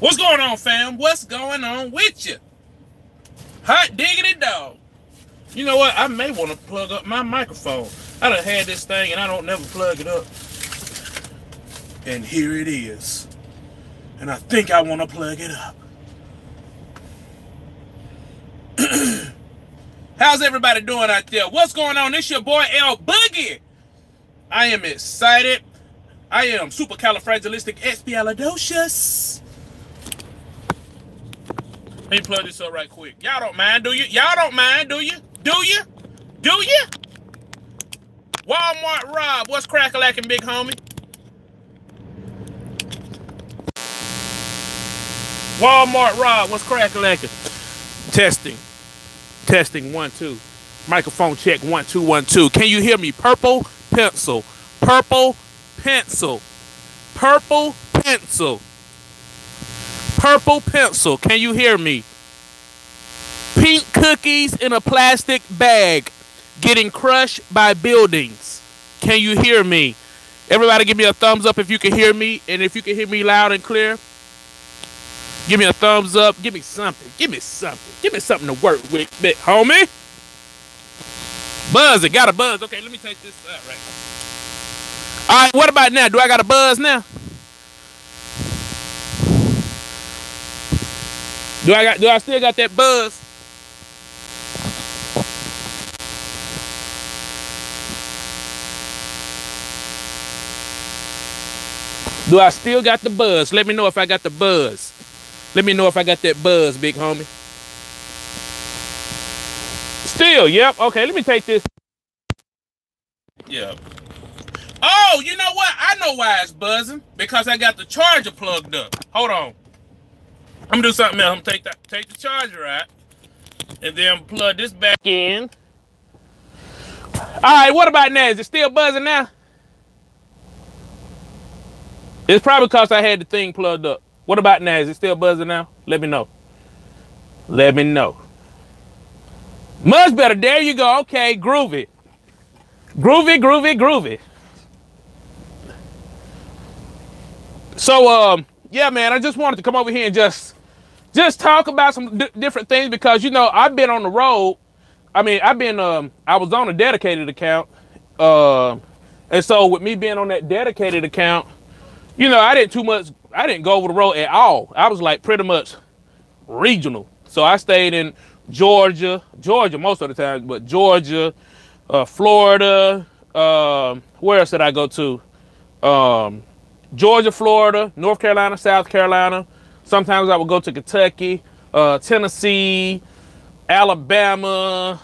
What's going on, fam? What's going on with you? Hot diggity dog. You know what? I may want to plug up my microphone. I done had this thing and I don't never plug it up. And here it is. And I think I want to plug it up. How's everybody doing out there? What's going on? It's your boy L Boogie. I am excited. I am supercalifragilisticexpialidocious. Let me plug this up right quick. Y'all don't mind, do you? Y'all don't mind, do you? Do you? Do you? Walmart Rob, what's crack-a-lackin', big homie? Walmart Rob, what's crack-a-lackin'? Testing. Testing, 1, 2. Microphone check, 1, 2, 1, 2. Can you hear me? Purple pencil. Purple pencil. Purple pencil. Purple pencil. Can you hear me? Pink cookies in a plastic bag getting crushed by buildings. Can you hear me? Everybody give me a thumbs up if you can hear me. And if you can hear me loud and clear, give me a thumbs up. Give me something. Give me something. Give me something to work with, big homie. Buzz it. Got a buzz. Okay, let me take this out right now. All right, what about now? Do I got a buzz now? Do I still got that buzz? Do I still got the buzz? Let me know if I got the buzz. Let me know if I got that buzz, big homie. Still, yep. Okay, let me take this. Yep. Oh, you know what? I know why it's buzzing. Because I got the charger plugged up. Hold on. I'm gonna do something else. I'm gonna take the charger out. And then plug this back in. Alright, what about now? Is it still buzzing now? It's probably because I had the thing plugged up. What about now? Is it still buzzing now? Let me know. Let me know. Much better. There you go. Okay, groovy. Groovy, groovy, groovy. So, yeah, man, I just wanted to come over here and just talk about some different things because, you know, I've been on the road. I mean, I was on a dedicated account. And so with me being on that dedicated account, you know, I didn't go over the road at all. I was like pretty much regional. So I stayed in Georgia most of the time, but Georgia, Florida, where else did I go to? Georgia, Florida, North Carolina, South Carolina. Sometimes I would go to Kentucky, Tennessee, Alabama,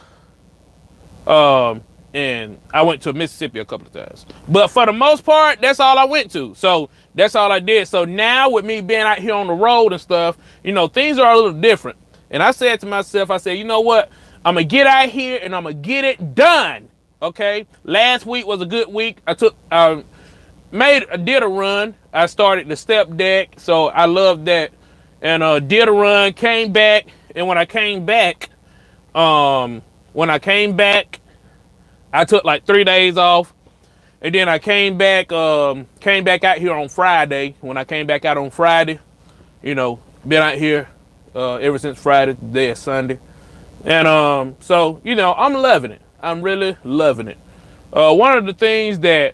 and I went to Mississippi a couple of times. But for the most part, that's all I went to. So that's all I did. So now with me being out here on the road and stuff, you know, things are a little different. And I said to myself, I said, you know what? I'm going to get out here and I'm going to get it done. Okay. Last week was a good week. I did a run. I started the step deck. So I loved that. And did a run, came back. And when I came back, I took like 3 days off. And then I came back out here on Friday. When I came back out on Friday, you know, been out here ever since Friday. Today is Sunday. And so, you know, I'm loving it. I'm really loving it. One of the things I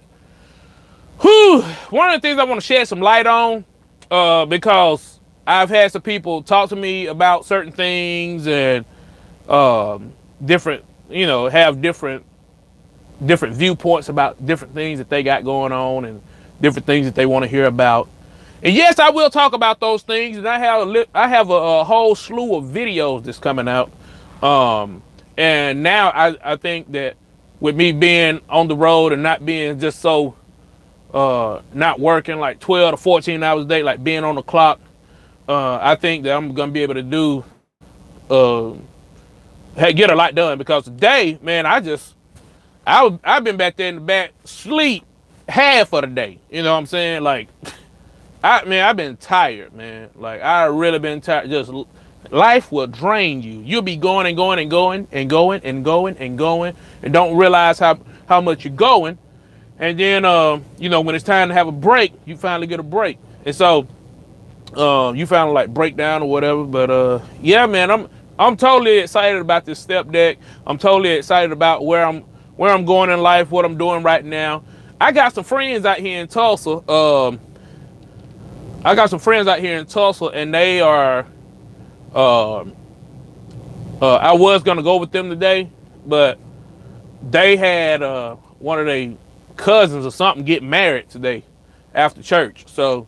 want to shed some light on, because I've had some people talk to me about certain things and different, you know, have different viewpoints about different things that they got going on and different things that they want to hear about. And yes, I will talk about those things. And I have a whole slew of videos that's coming out. And now I think that with me being on the road and not being just so, not working like 12 to 14 hours a day, like being on the clock, I think that I'm going to be able to get a lot done. Because today, man, I've been back there in the back, sleep half of the day. You know what I'm saying? Like, I've been tired, man. Like, I really been tired. Just life will drain you. You'll be going and going and going and going and going and going and don't realize how much you're going. And then, you know, when it's time to have a break, you finally get a break. And so You found to like break down or whatever. But yeah, man, I'm totally excited about this step deck. I'm totally excited about where I'm going in life, what I'm doing right now. I got some friends out here in Tulsa. And they are. I was gonna go with them today, but they had one of their cousins or something get married today after church. So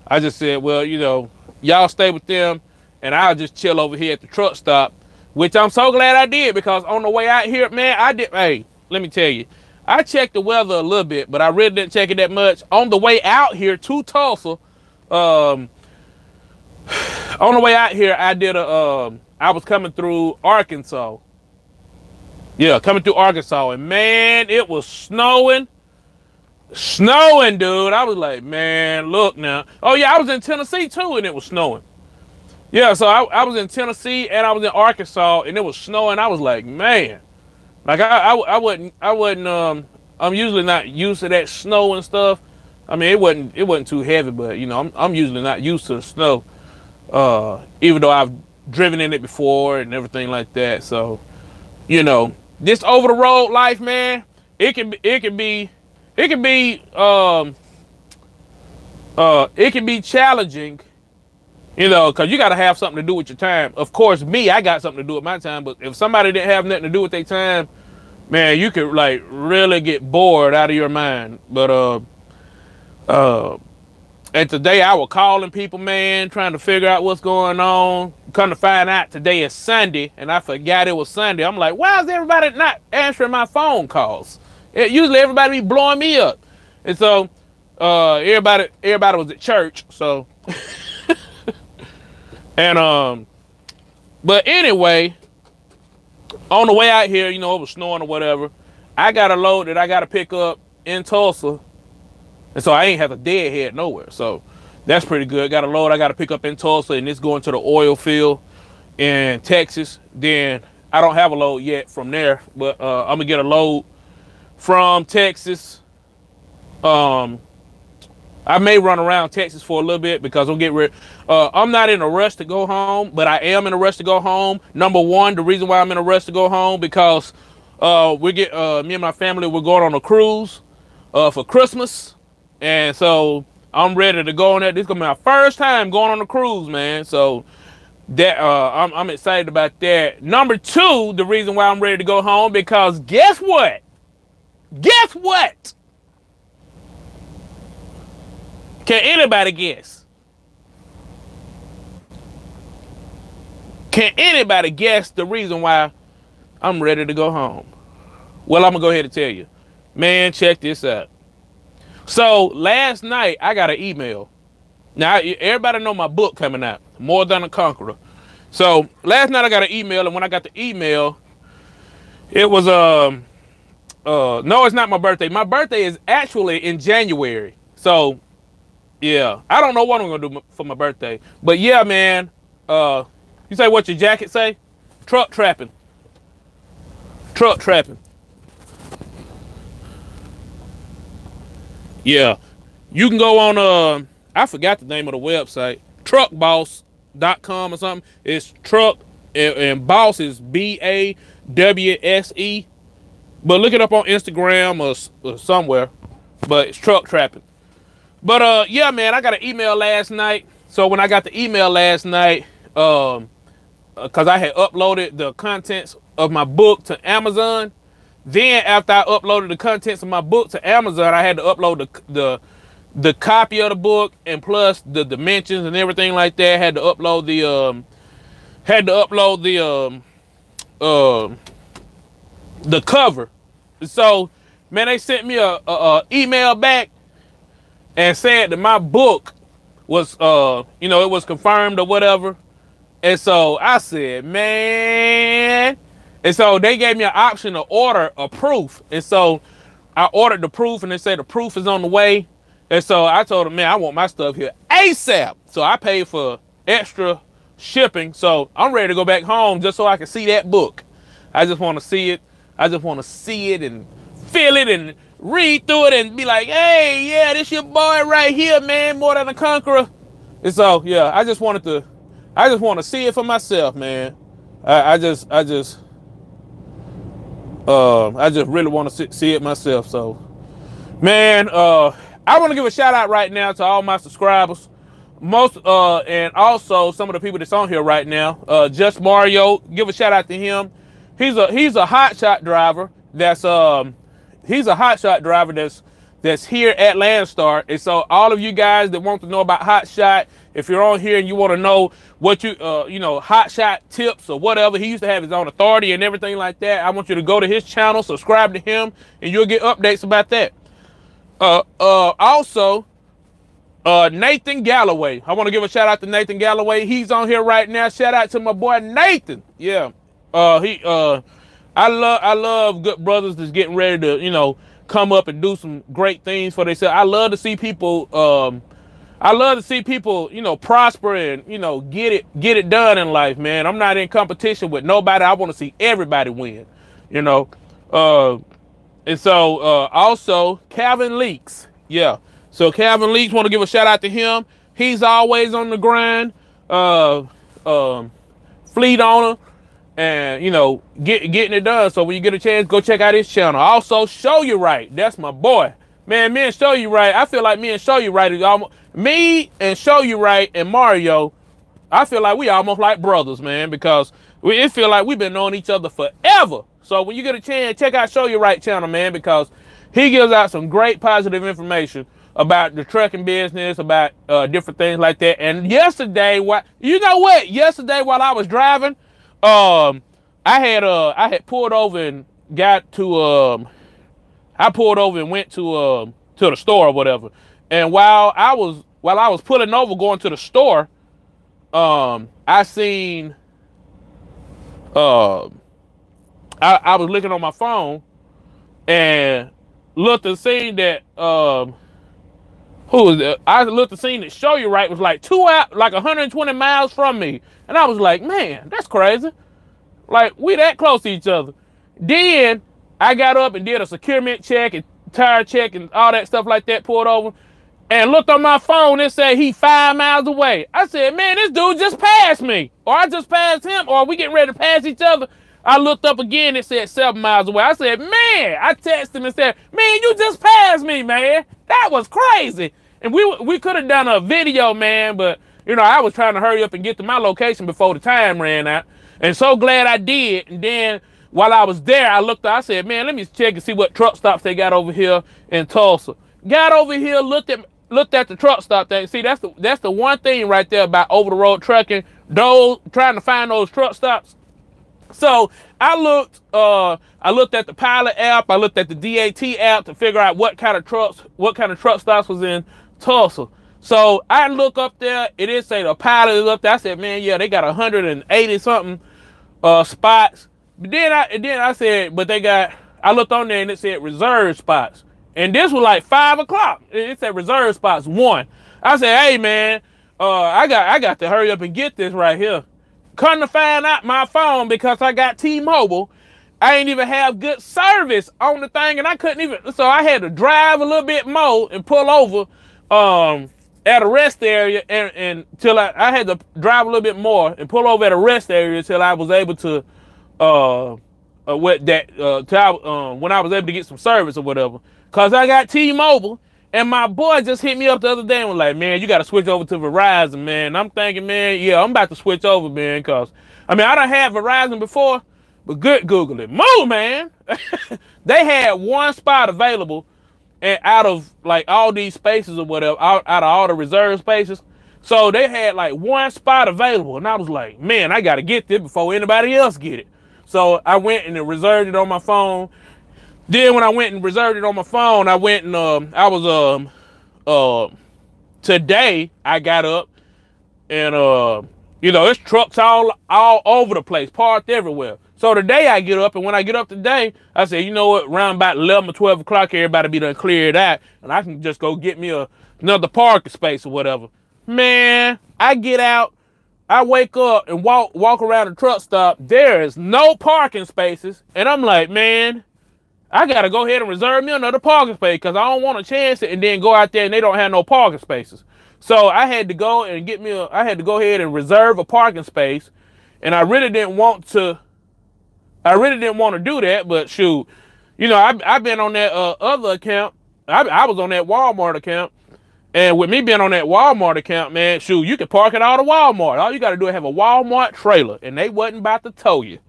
I just said, well, y'all stay with them, and I'll just chill over here at the truck stop, which I'm so glad I did, because on the way out here, man, hey, let me tell you, I checked the weather a little bit, but I really didn't check it that much. On the way out here to Tulsa, on the way out here, I was coming through Arkansas. Yeah, coming through Arkansas, and man, it was snowing. Snowing, dude. I was like, man, look now. Oh yeah, I was in Tennessee too, and it was snowing. Yeah, so I was in Tennessee and I was in Arkansas, and it was snowing. I was like, man, like I wasn't I'm usually not used to that snow and stuff. I mean, it wasn't too heavy, but I'm usually not used to the snow. Even though I've driven in it before and everything like that. So, this over the road life, man, it can be challenging, because you got to have something to do with your time. Of course, I got something to do with my time, but if somebody didn't have nothing to do with their time, man, you could like really get bored out of your mind. But and today I was calling people, man, trying to figure out what's going on. Come to find out today is Sunday, and I forgot it was Sunday. I'm like, why is everybody not answering my phone calls? Usually everybody be blowing me up. And so everybody was at church. So and but anyway, on the way out here, it was snowing or whatever. I got a load that I got to pick up in Tulsa. And so I ain't have a deadhead nowhere. So that's pretty good. Got a load I got to pick up in Tulsa, and it's going to the oil field in Texas. Then I don't have a load yet from there, but I'm going to get a load from Texas. I may run around Texas for a little bit because I'm not in a rush to go home, but I am in a rush to go home. Number one, the reason why I'm in a rush to go home, because me and my family, we're going on a cruise for Christmas. And so I'm ready to go on that. This is gonna be my first time going on a cruise, man. So that I'm excited about that. Number two, the reason why I'm ready to go home, because guess what? Guess what? Can anybody guess? Can anybody guess the reason why I'm ready to go home? Well, I'm gonna go ahead and tell you. Man, check this out. So last night I got an email. Now everybody know my book coming out, More Than a Conqueror. So last night I got an email, and when I got the email, it was no, it's not my birthday. My birthday is actually in January. So yeah, I don't know what I'm gonna do for my birthday, but yeah, man. You say what your jacket say? Truck trapping. Truck trapping. Yeah, you can go on, I forgot the name of the website, truckboss.com or something. It's truck, and boss is BAWSE. But look it up on Instagram or somewhere. But it's truck trapping. But yeah, man, I got an email last night. So when I got the email last night, because I had uploaded the contents of my book to Amazon. Then after I uploaded the contents of my book to Amazon, I had to upload the copy of the book, and plus the dimensions and everything like that. I had to upload the cover. So man, they sent me a email back and said that my book was it was confirmed or whatever. And so I said, man. And so they gave me an option to order a proof. And so I ordered the proof, and they said the proof is on the way. And so I told them, man, I want my stuff here ASAP. So I paid for extra shipping. So I'm ready to go back home just so I can see that book. I just want to see it. I just want to see it and feel it and read through it and be like, hey, yeah, this your boy right here, man, More Than a Conqueror. And so yeah, I just want to see it for myself, man. I just really want to see it myself. So, man, I want to give a shout out right now to all my subscribers, and also some of the people that's on here right now. Just Mario, give a shout out to him. He's a hot shot driver. He's a hot shot driver that's here at Landstar. And so all of you guys that want to know about hot shot, if you're on here and you want to know what hot shot tips or whatever, he used to have his own authority and everything like that. I want you to go to his channel, subscribe to him, and you'll get updates about that. Also, Nathan Galloway. I want to give a shout out to Nathan Galloway. He's on here right now. Shout out to my boy Nathan. Yeah. I love good brothers that's getting ready to, come up and do some great things for themselves. I love to see people, prosper and, get it done in life, man. I'm not in competition with nobody. I want to see everybody win, And so, also Calvin Leaks. Yeah. So Calvin Leaks, want to give a shout out to him. He's always on the grind. Fleet owner. And, getting it done. So when you get a chance, go check out his channel. Also, Show You Right. That's my boy. Man, me and Show You Right. I feel like me and Show You Right is almost... Me and Show You Right and Mario, I feel like we almost like brothers, man. Because it feel like we've been knowing each other forever. So when you get a chance, check out Show You Right channel, man. Because he gives out some great positive information about the trucking business, about different things like that. And yesterday, yesterday while I was driving... I had pulled over and got to I pulled over and went to the store or whatever. And while I was pulling over going to the store, I seen I was looking on my phone and looked and seen that I looked and seen that Show You Right was like 120 miles from me. And I was like, man, that's crazy. Like, we that close to each other. Then I got up and did a securement check and tire check and all that stuff like that, pulled over, and looked on my phone and said he 5 miles away. I said, man, this dude just passed me. Or I just passed him, or we getting ready to pass each other. I looked up again, it said 7 miles away. I said, man, I texted him and said, man, you just passed me, man. That was crazy. And we could have done a video, man, but I was trying to hurry up and get to my location before the time ran out. And so glad I did. And then while I was there, I said, man, let me check and see what truck stops they got over here in Tulsa. Got over here, looked at the truck stop thing. See, that's the one thing right there about over the road trucking, trying to find those truck stops. So I looked at the Pilot app, I looked at the DAT app to figure out what kind of truck stops was in Tulsa. So I look up there, it did say the Pilot is up there. I said, man, yeah, they got 180 something spots. But then I said, I looked on there and it said reserve spots. And this was like 5 o'clock. It said reserve spots 1. I said, hey man, I got to hurry up and get this right here. Come to find out, my phone, because I got T-Mobile, I ain't even have good service on the thing, and I couldn't even, so I had to drive a little bit more and pull over at a rest area, and till I had to drive a little bit more and pull over at a rest area till I was able to when I was able to get some service or whatever. Cause I got T-Mobile, and my boy just hit me up the other day and was like, man, you got to switch over to Verizon, man. And I'm thinking, man, yeah, I'm about to switch over, man, cause I done had Verizon before, but good Google it. Move, man. They had one spot available, and out of like all these spaces or whatever, out of all the reserve spaces. So they had like one spot available, and I was like, man, I got to get this before anybody else get it. So I went and reserved it on my phone. Then when I went and reserved it on my phone, I went and today I got up and there's trucks all over the place, parked everywhere. So today I get up, and when I get up today, I said, you know what, around about 11 or 12 o'clock, everybody be done cleared out, and I can just go get me another parking space or whatever. Man, I get out, I wake up and walk around the truck stop. There is no parking spaces, and I'm like, man, I gotta go ahead and reserve me another parking space because I don't want to chance it and then go out there and they don't have no parking spaces. So I had to go and get me I had to go ahead and reserve a parking space, and I really didn't want to do that, but shoot, you know, I've been on that other account. I was on that Walmart account, and with me being on that Walmart account, man, shoot, you can park at all the Walmart. All you got to do is have a Walmart trailer, and they wasn't about to tow you.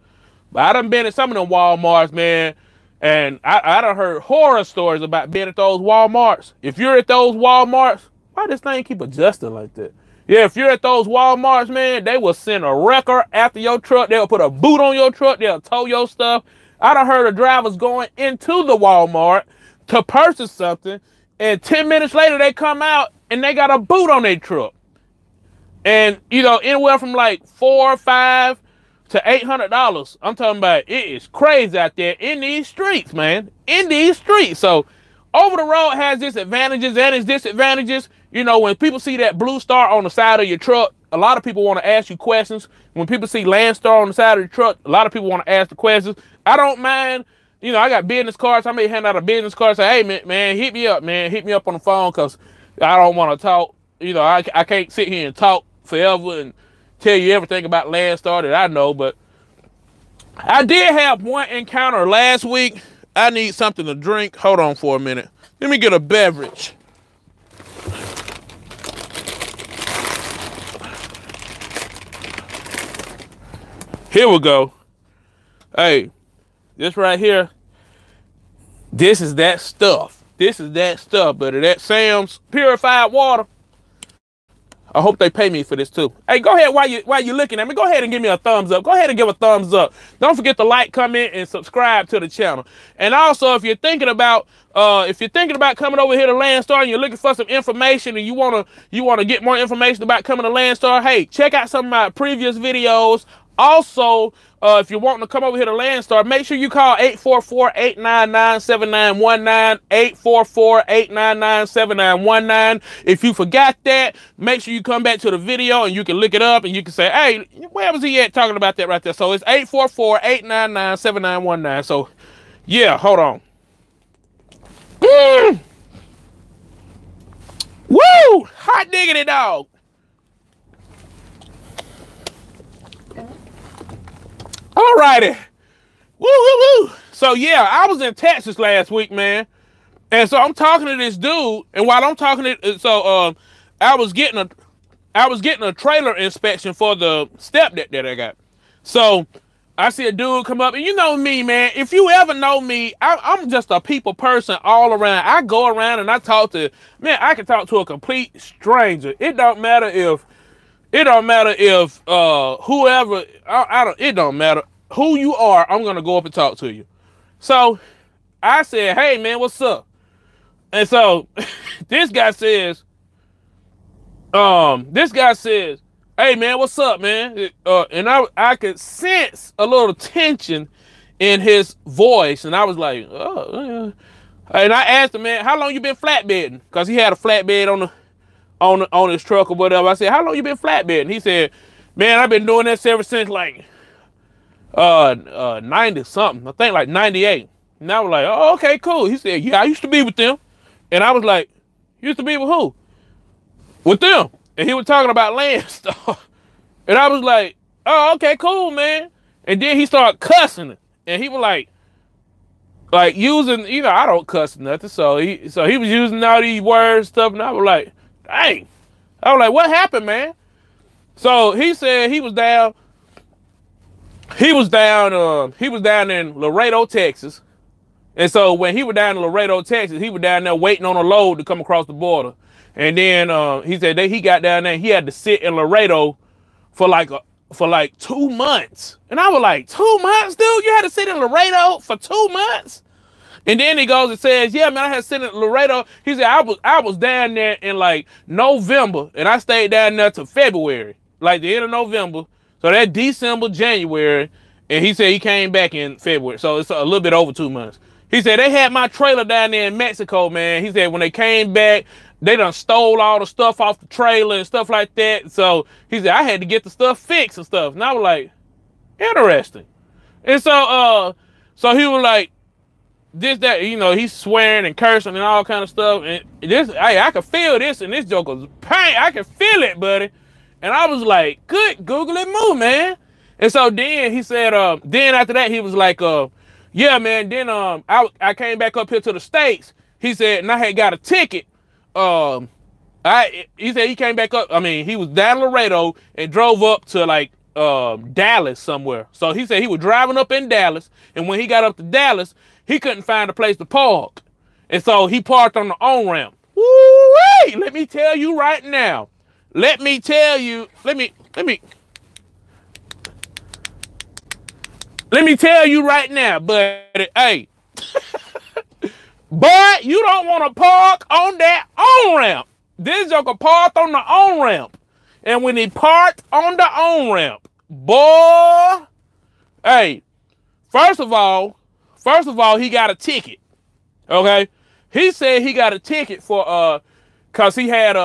But I done been at some of them Walmarts, man, and I done heard horror stories about being at those Walmarts. If you're at those Walmarts, why this thing keep adjusting like that? Yeah, if you're at those Walmarts, man, they will send a wrecker after your truck. They'll put a boot on your truck. They'll tow your stuff. I done heard of drivers going into the Walmart to purchase something, and 10 minutes later they come out and they got a boot on their truck. And, you know, anywhere from like $400, $500 to $800. I'm talking about, it is crazy out there in these streets, man. In these streets. So over the road has its advantages and its disadvantages. You know, when people see that blue star on the side of your truck, a lot of people want to ask you questions. When people see Landstar on the side of the truck, a lot of people want to ask the questions. I don't mind. You know, I got business cards. I may hand out a business card, say, hey, man, hit me up, man. Hit me up on the phone, because I don't want to talk. You know, I can't sit here and talk forever and tell you everything about Landstar that I know. But I did have one encounter last week. I need something to drink. Hold on for a minute. Let me get a beverage. Here we go. Hey, this right here, this is that stuff. This is that stuff, but that Sam's purified water. I hope they pay me for this too. Hey, go ahead while you looking at me. Go ahead and give me a thumbs up. Go ahead and give a thumbs up. Don't forget to like, comment, and subscribe to the channel. And also, if you're thinking about coming over here to Landstar and you're looking for some information and you wanna get more information about coming to Landstar, hey, check out some of my previous videos. Also, if you're wanting to come over here to Landstar, make sure you call 844-899-7919, 844-899-7919. If you forgot that, make sure you come back to the video and you can look it up and you can say, hey, where was he at talking about that right there? So it's 844-899-7919. So, yeah, hold on. Woo! Hot diggity dog. All righty. Woo, woo, woo. So, yeah, I was in Texas last week, man. And so I'm talking to this dude. And while I'm talking to, I was getting a trailer inspection for the step that I got. So I see a dude come up, and you know me, man. If you ever know me, I'm just a people person all around. I go around and I talk to, man, I can talk to a complete stranger. It don't matter if whoever, it don't matter who you are, I'm going to go up and talk to you. So I said, hey, man, what's up? And so this guy says, hey, man, what's up, man? And I could sense a little tension in his voice. And I was like, oh, and I asked him, man, how long you been flatbedding? Because he had a flatbed on his truck or whatever. I said, how long you been flatbedding? He said, man, I've been doing this ever since like 90 something. I think like 98. And I was like, oh, okay, cool. He said, yeah, I used to be with them. And I was like, you used to be with who? With them. And he was talking about Landstar. And I was like, oh, okay, cool, man. And then he started cussing. And he was like using, you know, I don't cuss nothing. So he was using all these words stuff. And I was like, dang. I was like, what happened, man? So he said he was down in Laredo, Texas. And so when he was down in Laredo, Texas, he was down there waiting on a load to come across the border. And then he said that he got down there and he had to sit in Laredo for like 2 months. And I was like, 2 months, dude? You had to sit in Laredo for 2 months? And then he goes and says, yeah, man, I had to sit in Laredo. He said, I was down there in like November, and I stayed down there till February, like the end of November. So that December, January, and he said he came back in February. So it's a little bit over 2 months. He said they had my trailer down there in Mexico, man. He said when they came back, they done stole all the stuff off the trailer and stuff like that. So he said I had to get the stuff fixed and stuff. And I was like, interesting. And so he was like, this, that, you know, he's swearing and cursing and all kind of stuff. And this, I could feel this in this joker's pain. I can feel it, buddy. And I was like, good googly moo, man. And so then he said, then after that, he was like, yeah, man, then I came back up here to the States. He said, and I had got a ticket. He said he came back up. I mean, he was down Laredo and drove up to like Dallas somewhere. So he said he was driving up in Dallas, and when he got up to Dallas, he couldn't find a place to park. And so he parked on the on-ramp. Woo-wee! Let me tell you right now. Let me tell you right now, but hey, but you don't want to park on that on-ramp. This joker parked on the on-ramp. And when he parked on the on-ramp, boy, hey, first of all, he got a ticket. Okay? He said he got a ticket for cause he had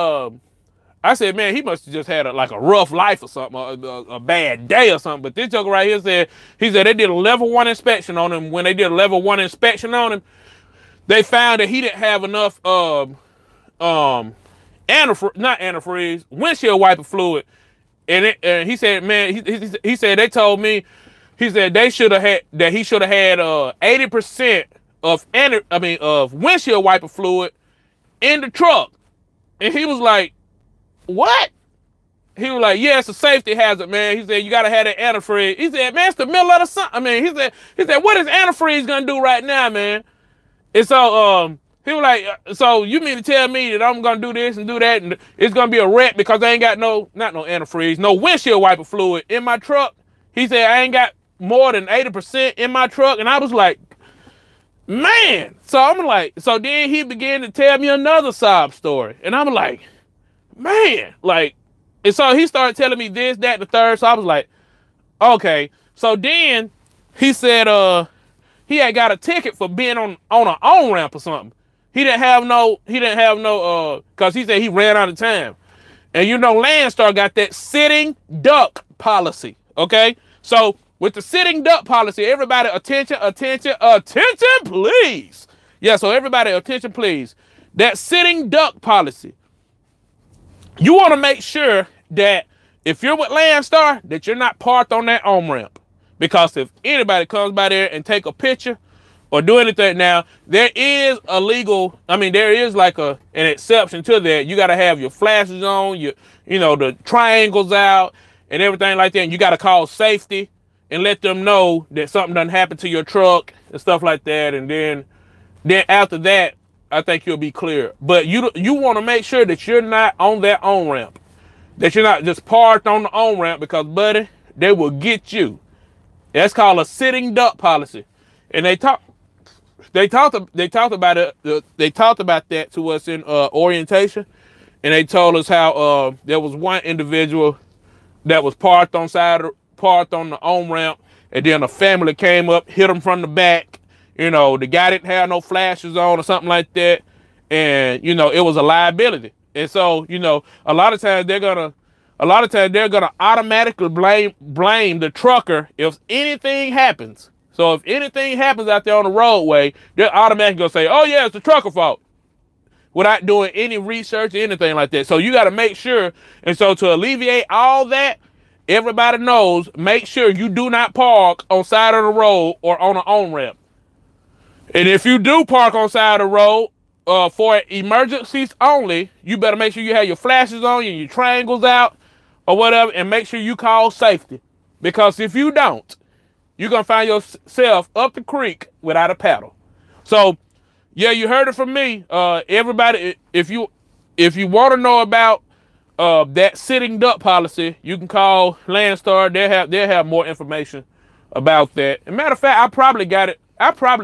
I said, man, he must have just had a rough life or something, a bad day or something. But this joker right here said, he said they did a level 1 inspection on him. When they did a level 1 inspection on him, they found that he didn't have enough not antifreeze, windshield wiper fluid. And he said, man, he said they told me, he said he should have had 80% of windshield wiper fluid in the truck. And he was like, what? He was like, yeah, it's a safety hazard, man. He said, you gotta have that antifreeze. He said, man, it's the middle of the summer. I mean, he said, what is antifreeze gonna do right now, man? And so he was like, so you mean to tell me that I'm gonna do this and do that and it's gonna be a wreck because I ain't got not no antifreeze, no windshield wiper fluid in my truck? He said, I ain't got more than 80% in my truck. And I was like, man. So I'm like, so then he began to tell me another sob story. And I'm like, man, like, and so he started telling me this, that, and the third. So I was like, okay. So then he said he had got a ticket for being on an on-ramp or something. He didn't have no, cause he said he ran out of time. And you know, Landstar got that sitting duck policy. Okay. So with the sitting duck policy, everybody attention, please. Yeah. So everybody attention, please. That sitting duck policy. You want to make sure that if you're with Landstar, that you're not parked on that on-ramp. Because if anybody comes by there and take a picture or do anything, now, there is a legal, there is like an exception to that. You got to have your flashes on, the triangles out and everything like that. And you got to call safety and let them know that something done happened to your truck and stuff like that. And then after that, I think you'll be clear. But you want to make sure that you're not on that on-ramp. That you're not just parked on the on-ramp because, buddy, they will get you. That's called a sitting duck policy. And they talked about that to us in orientation. And they told us how there was one individual that was parked on the on-ramp, and then a family came up, hit him from the back. You know, the guy didn't have no flashes on or something like that. And, it was a liability. And so, a lot of times they're gonna automatically blame the trucker if anything happens. So if anything happens out there on the roadway, they're automatically gonna say, oh yeah, it's the trucker fault, without doing any research or anything like that. So you gotta make sure, and so to alleviate all that, everybody knows, make sure you do not park on side of the road or on an on-ramp. And if you do park on side of the road for emergencies only, you better make sure you have your flashes on and your triangles out or whatever, and make sure you call safety. Because if you don't, you're going to find yourself up the creek without a paddle. So, yeah, you heard it from me. Everybody, if you want to know about that sitting duck policy, you can call Landstar. They'll have more information about that. As a matter of fact, I probably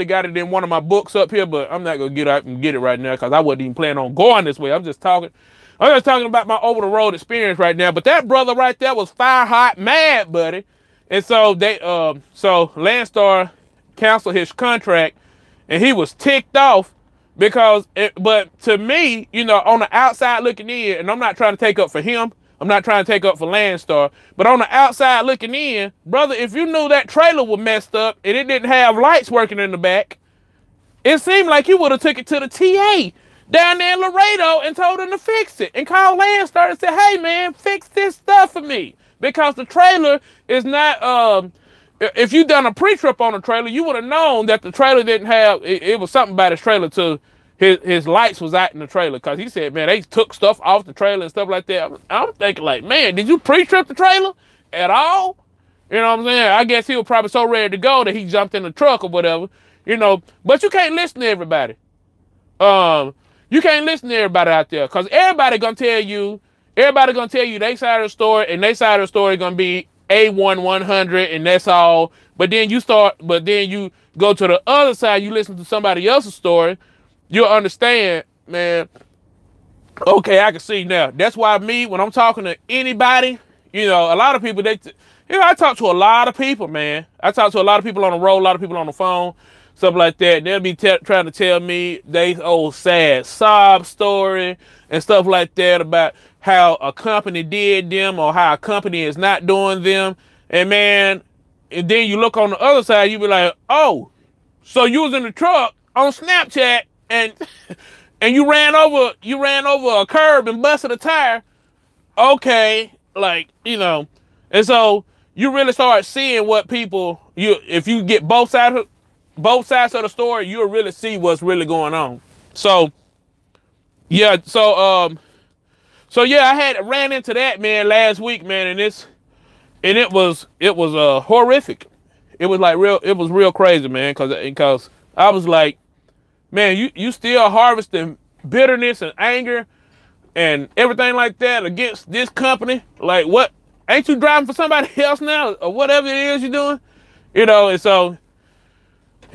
got it in one of my books up here, but I'm not gonna get out and get it right now because I wasn't even planning on going this way. I'm just talking about my over the road experience right now. But that brother right there was fire hot mad, buddy. And so Landstar canceled his contract, and he was ticked off because but to me, on the outside looking in, and I'm not trying to take up for him, I'm not trying to take up for Landstar, but on the outside looking in, brother, if you knew that trailer was messed up and it didn't have lights working in the back, It seemed like you would have took it to the TA down there in Laredo and told them to fix it. And called Landstar and said, hey, man, fix this stuff for me. Because the trailer is not, if you done a pre-trip on the trailer, you would have known that the trailer didn't have, it was something about his trailer too. His lights was out in the trailer. Because he said, man, they took stuff off the trailer and stuff like that. I'm thinking like, man, did you pre-trip the trailer at all? You know what I'm saying? I guess he was probably so ready to go that he jumped in the truck or whatever. You know, but you can't listen to everybody. You can't listen to everybody out there, because everybody gonna tell you they side of the story, and they side of the story gonna be A1 100, and that's all. But then you go to the other side, you listen to somebody else's story, you'll understand, man. Okay, I can see now. That's why when I'm talking to anybody, you know, a lot of people, I talk to a lot of people, man. I talk to a lot of people on the road, a lot of people on the phone, stuff like that. They'll be trying to tell me they old sad sob story and stuff like that about how a company did them or how a company is not doing them. And man, and then you look on the other side, you be like, oh, so you was in the truck on Snapchat and and you ran over a curb and busted a tire. Okay, like, you know, and so you really start seeing what people, if you get both sides of the story, you'll really see what's really going on. So yeah, so yeah, I ran into that, man, last week, man, and it was horrific. It was real crazy, man, because I was like, man, you still harvesting bitterness and anger and everything like that against this company. Like, what? Ain't you driving for somebody else now or whatever it is you're doing? You know, and so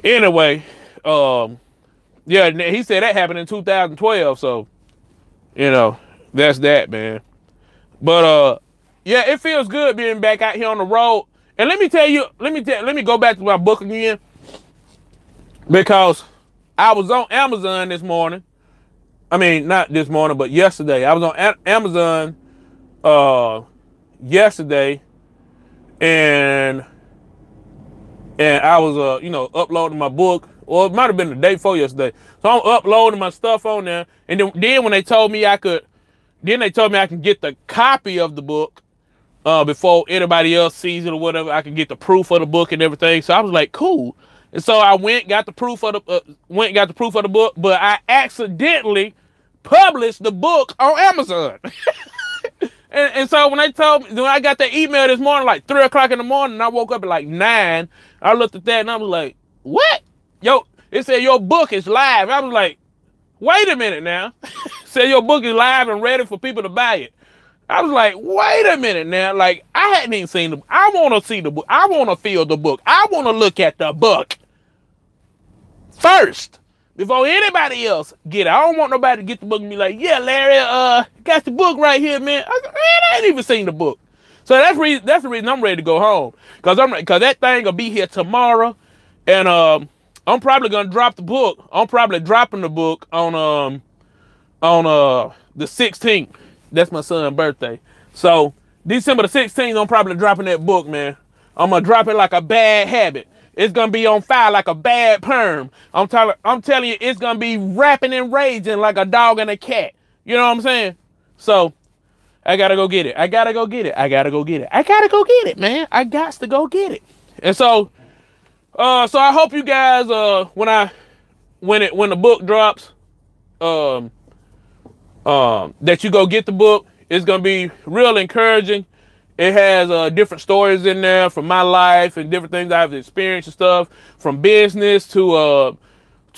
anyway, yeah, he said that happened in 2012. So, you know, that's that, man. But yeah, it feels good being back out here on the road. And let me go back to my book again, because I was on Amazon this morning. I mean, not this morning, but yesterday. I was on Amazon yesterday, and I was you know, uploading my book, or it might have been the day before yesterday. So I'm uploading my stuff on there, and then when they told me I can get the copy of the book before anybody else sees it or whatever. I can get the proof of the book and everything. So I was like, cool. And so I got the proof of the book, but I accidentally published the book on Amazon. And so when I got that email this morning, like 3 o'clock in the morning, I woke up at like 9. I looked at that and I was like, what? It said your book is live. I was like, wait a minute now. It said your book is live and ready for people to buy it. I was like, wait a minute now. Like, I hadn't even seen the book. I want to see the book. I want to feel the book. I want to look at the book first before anybody else get it. I don't want nobody to get the book and be like, yeah, Larry, got the book right here, man. I ain't even seen the book. So that's the reason I'm ready to go home. Cause that thing will be here tomorrow. And I'm probably gonna drop the book. I'm probably dropping the book on the 16th. That's my son's birthday. So December the 16th, I'm probably dropping that book, man. I'm gonna drop it like a bad habit. It's gonna be on fire like a bad perm. I'm telling you, it's gonna be rapping and raging like a dog and a cat. You know what I'm saying? So I gotta go get it. I gotta go get it, man. I got to go get it. And so I hope you guys when the book drops, that you go get the book. It's gonna be real encouraging. It has different stories in there from my life and different things I've experienced and stuff, from business to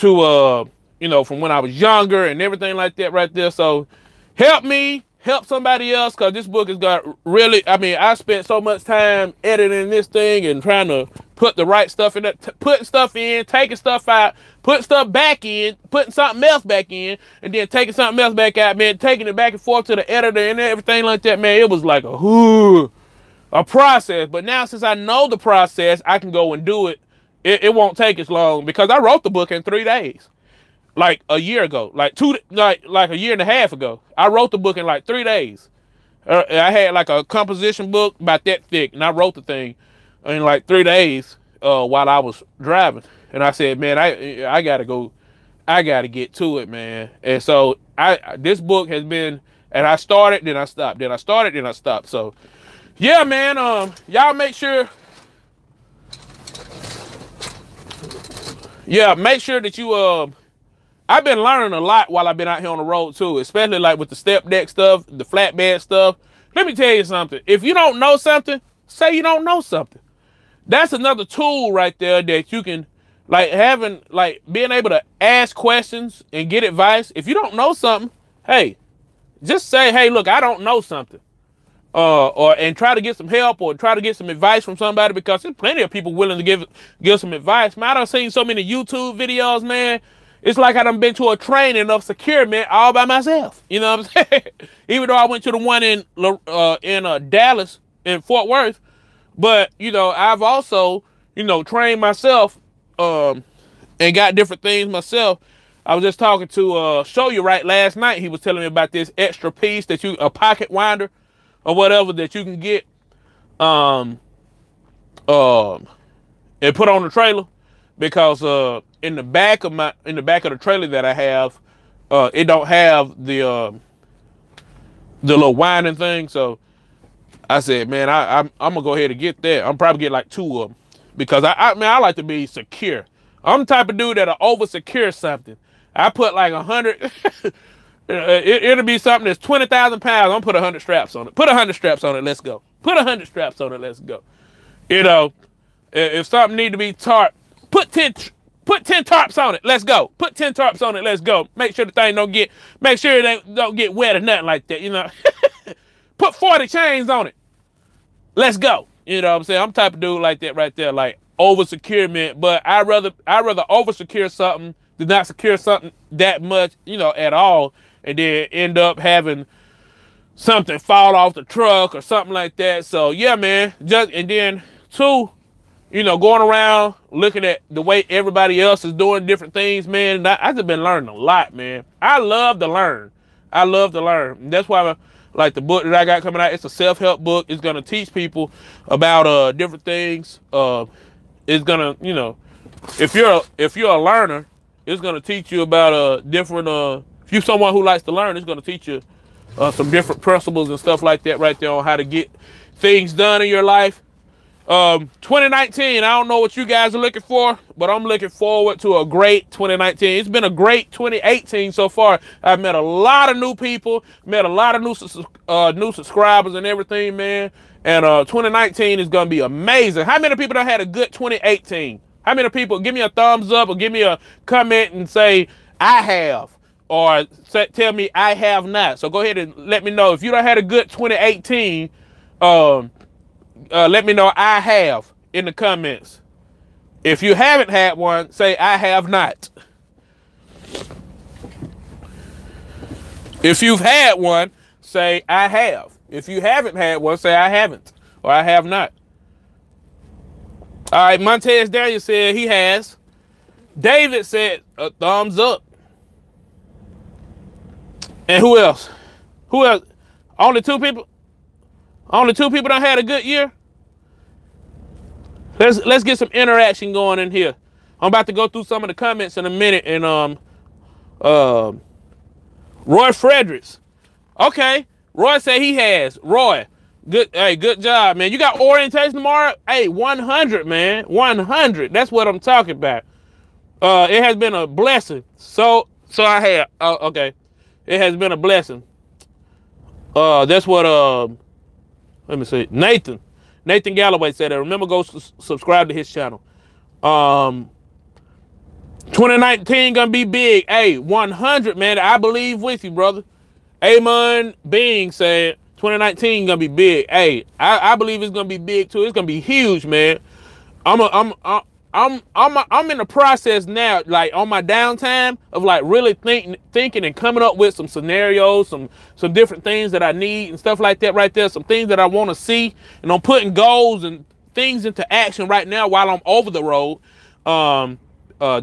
you know, from when I was younger and everything like that right there. So help me, help somebody else, because this book has got really, I mean, I spent so much time editing this thing and trying to put the right stuff in it, putting stuff in, taking stuff out, putting stuff back in, putting something else back in, and then taking something else back out, man, taking it back and forth to the editor and everything like that, man. It was like a process. But now, since I know the process, I can go and do it. It won't take as long, because I wrote the book in 3 days. Like a year ago, like a year and a half ago. I wrote the book in like 3 days. I had like a composition book about that thick, and I wrote the thing in like 3 days while I was driving. And I said, man, I gotta go I got to get to it, man. And so this book has been, and I started, then I stopped, then I started, then I stopped. So yeah, man, y'all make sure, yeah, make sure that you, I've been learning a lot while I've been out here on the road too, especially like with the step deck stuff, the flatbed stuff. Let me tell you something. If you don't know something, say you don't know something. That's another tool right there that you can, like, being able to ask questions and get advice. If you don't know something, hey, just say, hey, look, I don't know something. And try to get some help or try to get some advice from somebody, because there's plenty of people willing to give some advice. Man, I done seen so many YouTube videos, man. It's like I done been to a training of securement all by myself. You know what I'm saying? Even though I went to the one in Dallas, in Fort Worth. But, you know, I've also, you know, trained myself and got different things myself. I was just talking to Show You Right last night. He was telling me about this extra piece that a pocket winder or whatever that you can get and put on the trailer, because in the back of the trailer that I have, it don't have the little winding thing. So I said, man, I'm gonna go ahead and get that. I'm probably get like 2 of them, because I like to be secure. I'm the type of dude that'll over secure something. I put like 100. It'll be something that's 20,000 pounds. I'm gonna put 100 straps on it. Put 100 straps on it. Let's go. Put 100 straps on it. Let's go. You know, if something need to be tarp, put 10 tarps on it. Let's go. Put 10 tarps on it. Let's go. Make sure the thing make sure it don't get wet or nothing like that. You know, put 40 chains on it. Let's go. You know what I'm saying? I'm the type of dude like that right there, like over securement. But I rather over secure something than not secure something that much, you know, at all, and then end up having something fall off the truck or something like that. So yeah, man. And then 2, you know, going around looking at the way everybody else is doing different things, man. I've just been learning a lot, man. I love to learn. I love to learn. And that's why, like, the book that I got coming out, it's a self-help book. It's gonna teach people about different things. It's gonna, you know, if you're a learner, it's gonna teach you about different. If you're someone who likes to learn, it's gonna teach you some different principles and stuff like that right there on how to get things done in your life. 2019, I don't know what you guys are looking for, but I'm looking forward to a great 2019. It's been a great 2018 so far. I've met a lot of new people, met a lot of new subscribers and everything, man. And 2019 is gonna be amazing. How many people done had a good 2018? How many people? Give me a thumbs up or give me a comment and say I have, or tell me I have not. So go ahead and let me know if you done had a good 2018. Let me know I have in the comments. If you haven't had one, say I have not. If you've had one, say I have. If you haven't had one, say I haven't or I have not. All right, Montez Daniel said he has. David said a thumbs up. And who else? Who else? Only 2 people? Only 2 people done had a good year? Let's get some interaction going in here. I'm about to go through some of the comments in a minute. And Roy Fredericks. Okay. Roy said he has. Roy, good. Hey, good job, man. You got orientation tomorrow? Hey, 100, man. 100. That's what I'm talking about. It has been a blessing. So I have. Okay. It has been a blessing. That's what let me see. Nathan Galloway said that. Remember, go subscribe to his channel. 2019 gonna be big. Hey, 100, man. I believe with you, brother. Amon Bing said 2019 gonna be big. Hey, I believe it's gonna be big too. It's gonna be huge, man. I'm in the process now, like on my downtime, of like really thinking and coming up with some scenarios, some different things that I need and stuff like that right there. Some things that I want to see, and I'm putting goals and things into action right now while I'm over the road.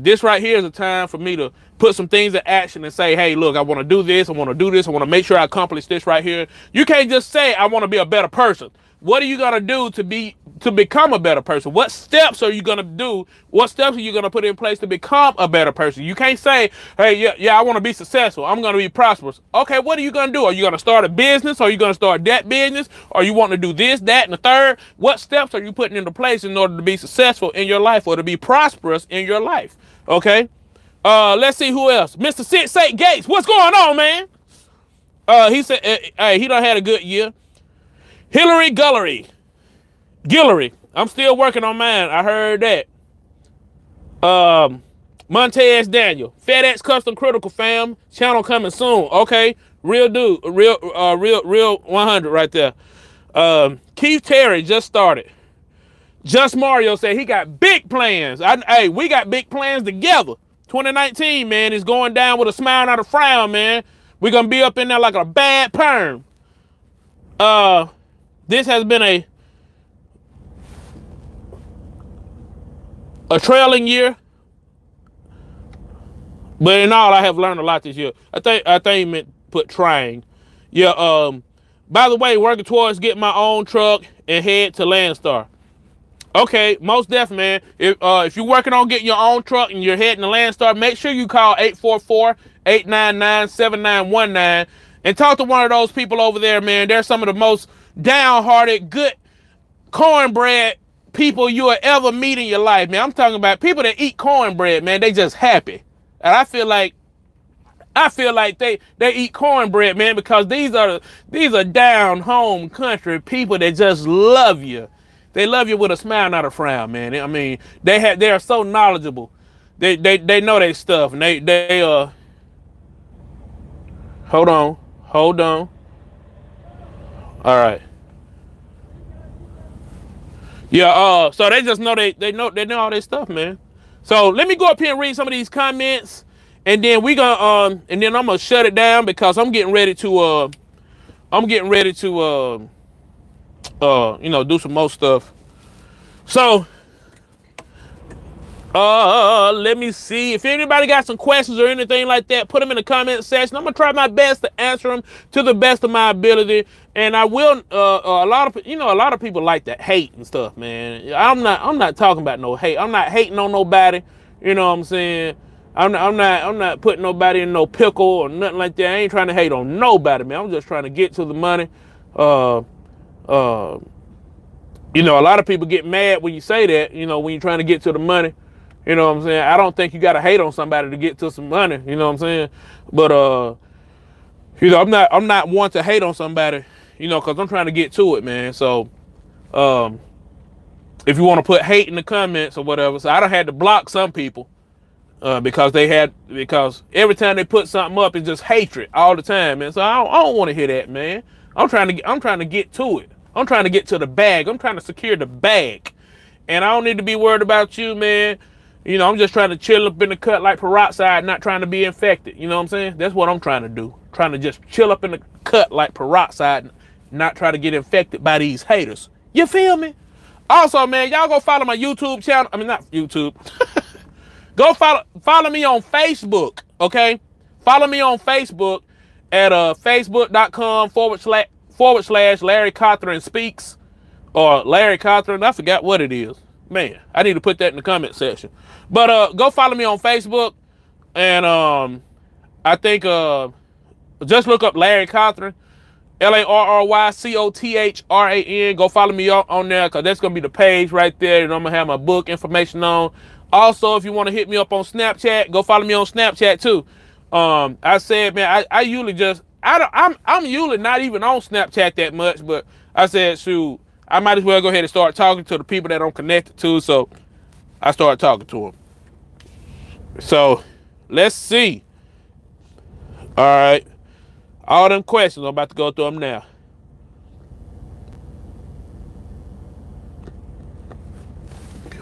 This right here is a time for me to put some things in action and say, hey, look, I want to do this. I want to do this. I want to make sure I accomplish this right here. You can't just say, I want to be a better person. What are you going to do to be to become a better person? What steps are you going to do? What steps are you going to put in place to become a better person? You can't say, hey, yeah, I want to be successful. I'm going to be prosperous. Okay, what are you going to do? Are you going to start a business? Are you going to start that business? Are you want to do this, that, and the third? What steps are you putting into place in order to be successful in your life or to be prosperous in your life? Okay. Let's see who else. Mr. 68 Gates, what's going on, man? He said, hey, he done had a good year. Hillary Guillory, I'm still working on mine. I heard that. Montez Daniel, FedEx Custom Critical fam, channel coming soon. Okay, real dude, real 100 right there. Keith Terry just started. Just Mario said he got big plans. Hey, we got big plans together. 2019, man, is going down with a smile, not a frown, man. We're gonna be up in there like a bad perm. This has been a trailing year, but in all, I have learned a lot this year. I think he meant put trying. Yeah. By the way, working towards getting my own truck and head to Landstar. Okay, most definitely, man. If you're working on getting your own truck and you're heading to Landstar, make sure you call 844-899-7919 and talk to one of those people over there, man. They're some of the most downhearted, good cornbread people you will ever meet in your life, man. I'm talking about people that eat cornbread, man. They just happy. And I feel like they eat cornbread, man, because these are down home country people that just love you. They love you with a smile, not a frown, man. I mean, they are so knowledgeable. They know their stuff, and they hold on. All right. Yeah, so they just know they know all their stuff, man. So let me go up here and read some of these comments, and then I'm gonna shut it down because I'm getting ready to do some more stuff. So let me see if anybody got some questions or anything like that. Put them in the comment section. I'm gonna try my best to answer them to the best of my ability. And I will. A lot of people like to hate and stuff, man. I'm not talking about no hate. I'm not hating on nobody. You know what I'm saying? I'm not putting nobody in no pickle or nothing like that. I ain't trying to hate on nobody, man. I'm just trying to get to the money. A lot of people get mad when you say that. When you're trying to get to the money. You know what I'm saying? I don't think you got to hate on somebody to get to some money. You know what I'm saying? But, I'm not one to hate on somebody, because I'm trying to get to it, man. So, if you want to put hate in the comments or whatever. So I done had to block some people, because every time they put something up, it's just hatred all the time, man. So I don't want to hear that, man. I'm trying to get to it. I'm trying to get to the bag. I'm trying to secure the bag. And I don't need to be worried about you, man. I'm just trying to chill up in the cut like peroxide, not trying to be infected. You know what I'm saying? That's what I'm trying to do. Trying to just chill up in the cut like peroxide, not try to get infected by these haters. You feel me? Also, man, y'all go follow my YouTube channel. I mean, not YouTube. Go follow me on Facebook, okay? Follow me on Facebook at facebook.com/ Larry Cothran Speaks, or Larry Cothran. I forgot what it is. Man, I need to put that in the comment section. But go follow me on Facebook, and I think just look up Larry Cothran, LarryCothran. Go follow me on there, because that's gonna be the page right there, and I'm gonna have my book information on. Also, if you want to hit me up on Snapchat, go follow me on Snapchat too. I said, man, I'm usually not even on Snapchat that much, but I said, shoot, I might as well go ahead and start talking to the people that I'm connected to. So I started talking to them. So let's see. All right. All them questions, I'm about to go through them now.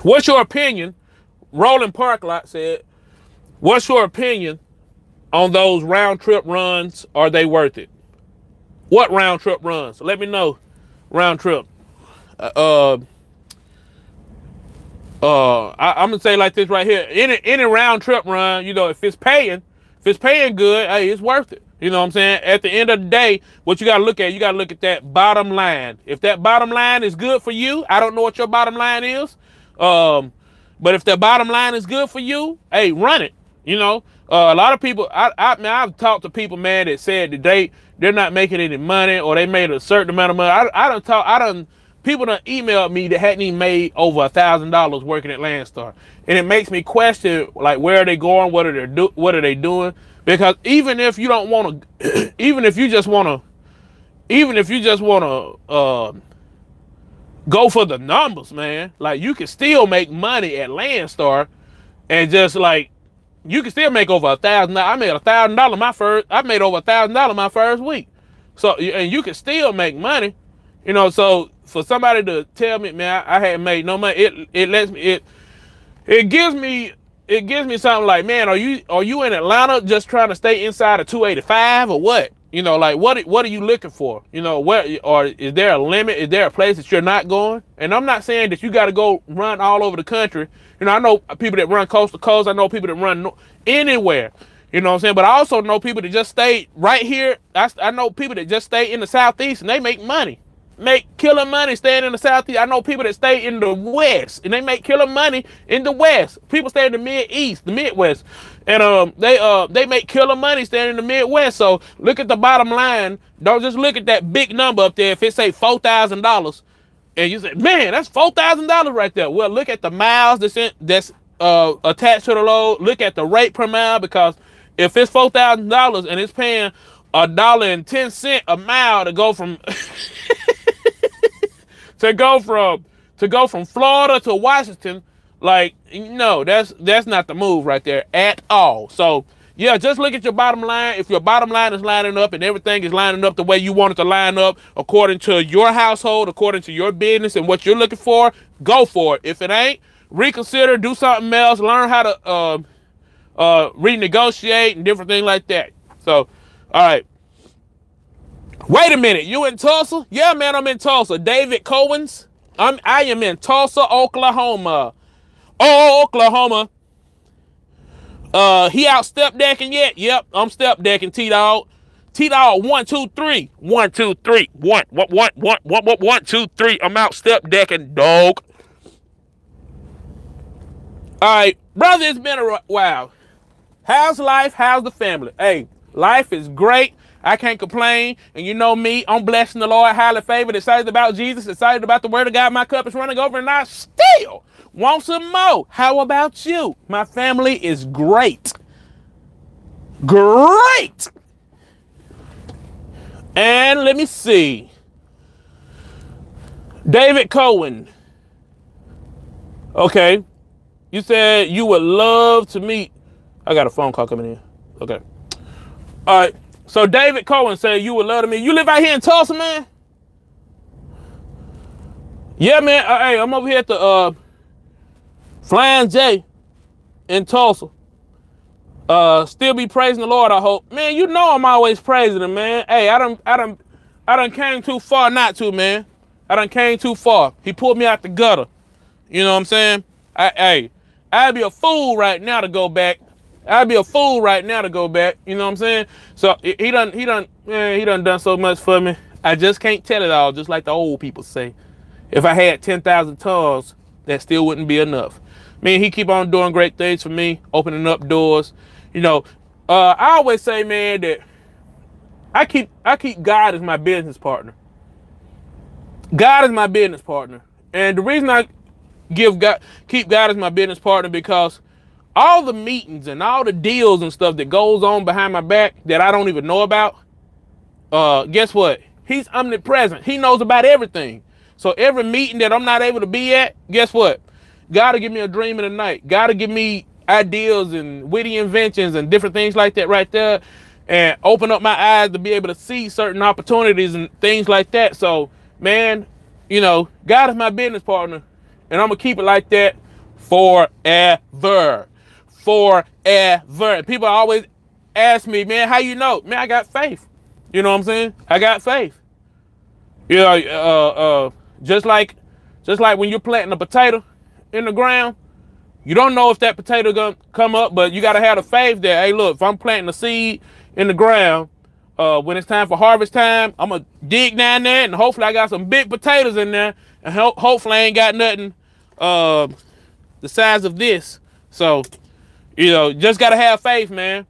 What's your opinion? Roland Parklot said, what's your opinion on those round trip runs? Are they worth it? What round trip runs? Let me know. Round trip. I'm gonna say like this right here. Any round trip run, if it's paying good, hey, it's worth it. You know what I'm saying? At the end of the day, what you got to look at, you got to look at that bottom line. If that bottom line is good for you, I don't know what your bottom line is. But if that bottom line is good for you, hey, run it. You know, a lot of people, man, I've talked to people, man, that said that they're not making any money or they made a certain amount of money. People done emailed me that hadn't even made over $1,000 working at Landstar. And it makes me question, like, where are they going? What are they doing? Because even if you don't want to, even if you just want to go for the numbers, man, like, you can still make money at Landstar, and just like, you can still make over $1,000. I made $1,000 I made over $1,000 my first week. So, and you can still make money, you know. So for somebody to tell me, man, I hadn't made no money, it gives me something like, man, are you in Atlanta just trying to stay inside of 285 or what? You know, like, what are you looking for? You know, or is there a limit? Is there a place that you're not going? And I'm not saying that you got to go run all over the country. You know, I know people that run coast to coast. I know people that run anywhere. You know what I'm saying? But I also know people that just stay right here. I know people that just stay in the Southeast and they make money. Make killer money staying in the Southeast. I know people that stay in the West and they make killer money in the West. People stay in the Mid-East, the Midwest, and they make killer money staying in the Midwest. So look at the bottom line. Don't just look at that big number up there. If it say $4,000, and you say, man, that's $4,000 right there. Well, look at the miles that's attached to the load. Look at the rate per mile, because if it's $4,000 and it's paying $1.10 a mile to go from to go from Florida to Washington, like, no, that's not the move right there at all. So yeah, just look at your bottom line. If your bottom line is lining up and everything is lining up the way you want it to line up, according to your household, according to your business and what you're looking for, go for it. If it ain't, reconsider, do something else, learn how to renegotiate and different things like that. So, all right. Wait a minute, you in Tulsa? Yeah, man, I'm in Tulsa. David Cohen's. I am in Tulsa, Oklahoma. Oh, Oklahoma. He out step decking yet? Yep, I'm step decking, T-Dog. T-Dog, 1, 2, 3. 1, 2, 3. 1, 2, 3. I'm out step decking, dog. All right, brother, it's been a while. How's life? How's the family? Hey, life is great. I can't complain. And you know me, I'm blessing the Lord, highly favored, excited about Jesus, excited about the word of God. My cup is running over and I still want some more. How about you? My family is great. Great. And let me see. David Cohen. Okay. You said you would love to meet. I got a phone call coming in. Okay. All right. So David Cohen said you would love to meet. You live out here in Tulsa, man? Yeah, man. Hey, I'm over here at the Flying J in Tulsa. Still be praising the Lord, I hope. Man, you know I'm always praising him, man. Hey, I done came too far not to, man. I done came too far. He pulled me out the gutter. You know what I'm saying? I'd be a fool right now to go back. I'd be a fool right now to go back. You know what I'm saying? So he done so much for me. I just can't tell it all, just like the old people say. If I had 10,000 tongues, that still wouldn't be enough. Man, he keep on doing great things for me, opening up doors. You know, I always say, man, that I keep God as my business partner. God is my business partner. And the reason I keep God as my business partner, because all the meetings and all the deals and stuff that goes on behind my back that I don't even know about, guess what? He's omnipresent. He knows about everything. So every meeting that I'm not able to be at, guess what? God will give me a dream in the night. God will give me ideas and witty inventions and different things like that right there, and open up my eyes to be able to see certain opportunities and things like that. So, man, you know, God is my business partner, and I'm going to keep it like that forever. Forever. People always ask me, man, how you know? Man, I got faith. You know what I'm saying? I got faith. You know, just like when you're planting a potato in the ground, you don't know if that potato gonna come up, but you gotta have the faith that, hey, look, if I'm planting a seed in the ground, When it's time for harvest time, I'm gonna dig down there and hopefully I got some big potatoes in there, and hopefully I ain't got nothing the size of this. So, you know, just gotta have faith, man.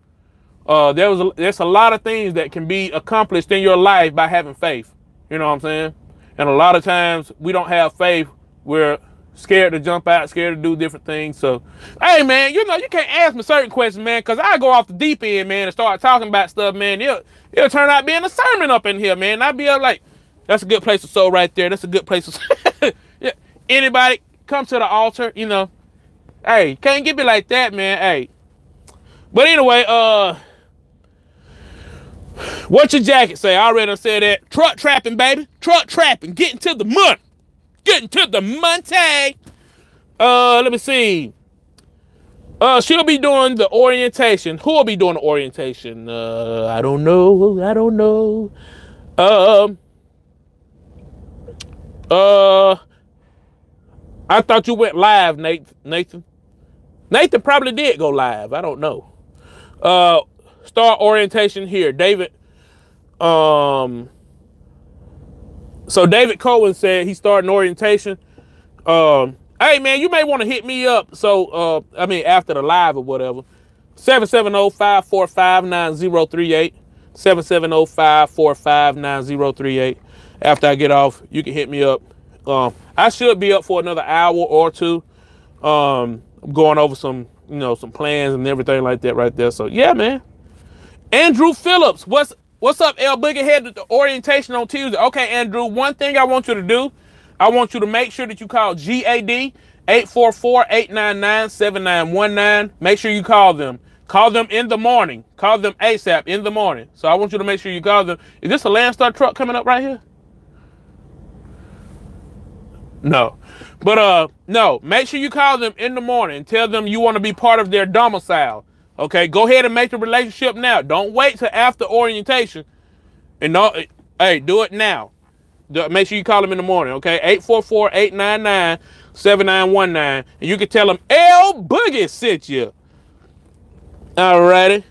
There's a lot of things that can be accomplished in your life by having faith. You know what I'm saying? And a lot of times we don't have faith. We're scared to jump out, scared to do different things. So, hey, man, you know, you can't ask me certain questions, man, because I go off the deep end, man, and start talking about stuff, man. It'll turn out being a sermon up in here, man. I'll be like, that's a good place to sow right there. That's a good place to yeah. Anybody come to the altar, you know. Hey, can't get me like that, man. Hey. But anyway, what your jacket say? I already said that. Truck trapping, baby. Truck trapping. Getting to the money. Getting to the money. Let me see. She'll be doing the orientation. Who will be doing the orientation? I don't know. I don't know. I thought you went live, Nathan. Nathan probably did go live. I don't know. Start orientation here, David. So David Cohen said he's starting orientation. Hey man, you may want to hit me up. So I mean after the live or whatever. 770-545-9038. 770-545-9038. After I get off, you can hit me up. I should be up for another hour or two. Going over some, you know, some plans and everything like that right there. So yeah, man. Andrew Phillips, what's up, L Boogie? Headed to orientation on Tuesday. Okay, Andrew, one thing I want you to do, I want you to make sure that you call GAD 844-899-7919. Make sure you call them. Call them in the morning. Call them ASAP in the morning. So I want you to make sure you call them. Is this a Landstar truck coming up right here? No. But no, make sure you call them in the morning and tell them you want to be part of their domicile. Okay, go ahead and make the relationship now. Don't wait till after orientation. And no, hey, do it now. Make sure you call them in the morning, okay? 844-899-7919. And you can tell them L Boogie sent you. Alrighty.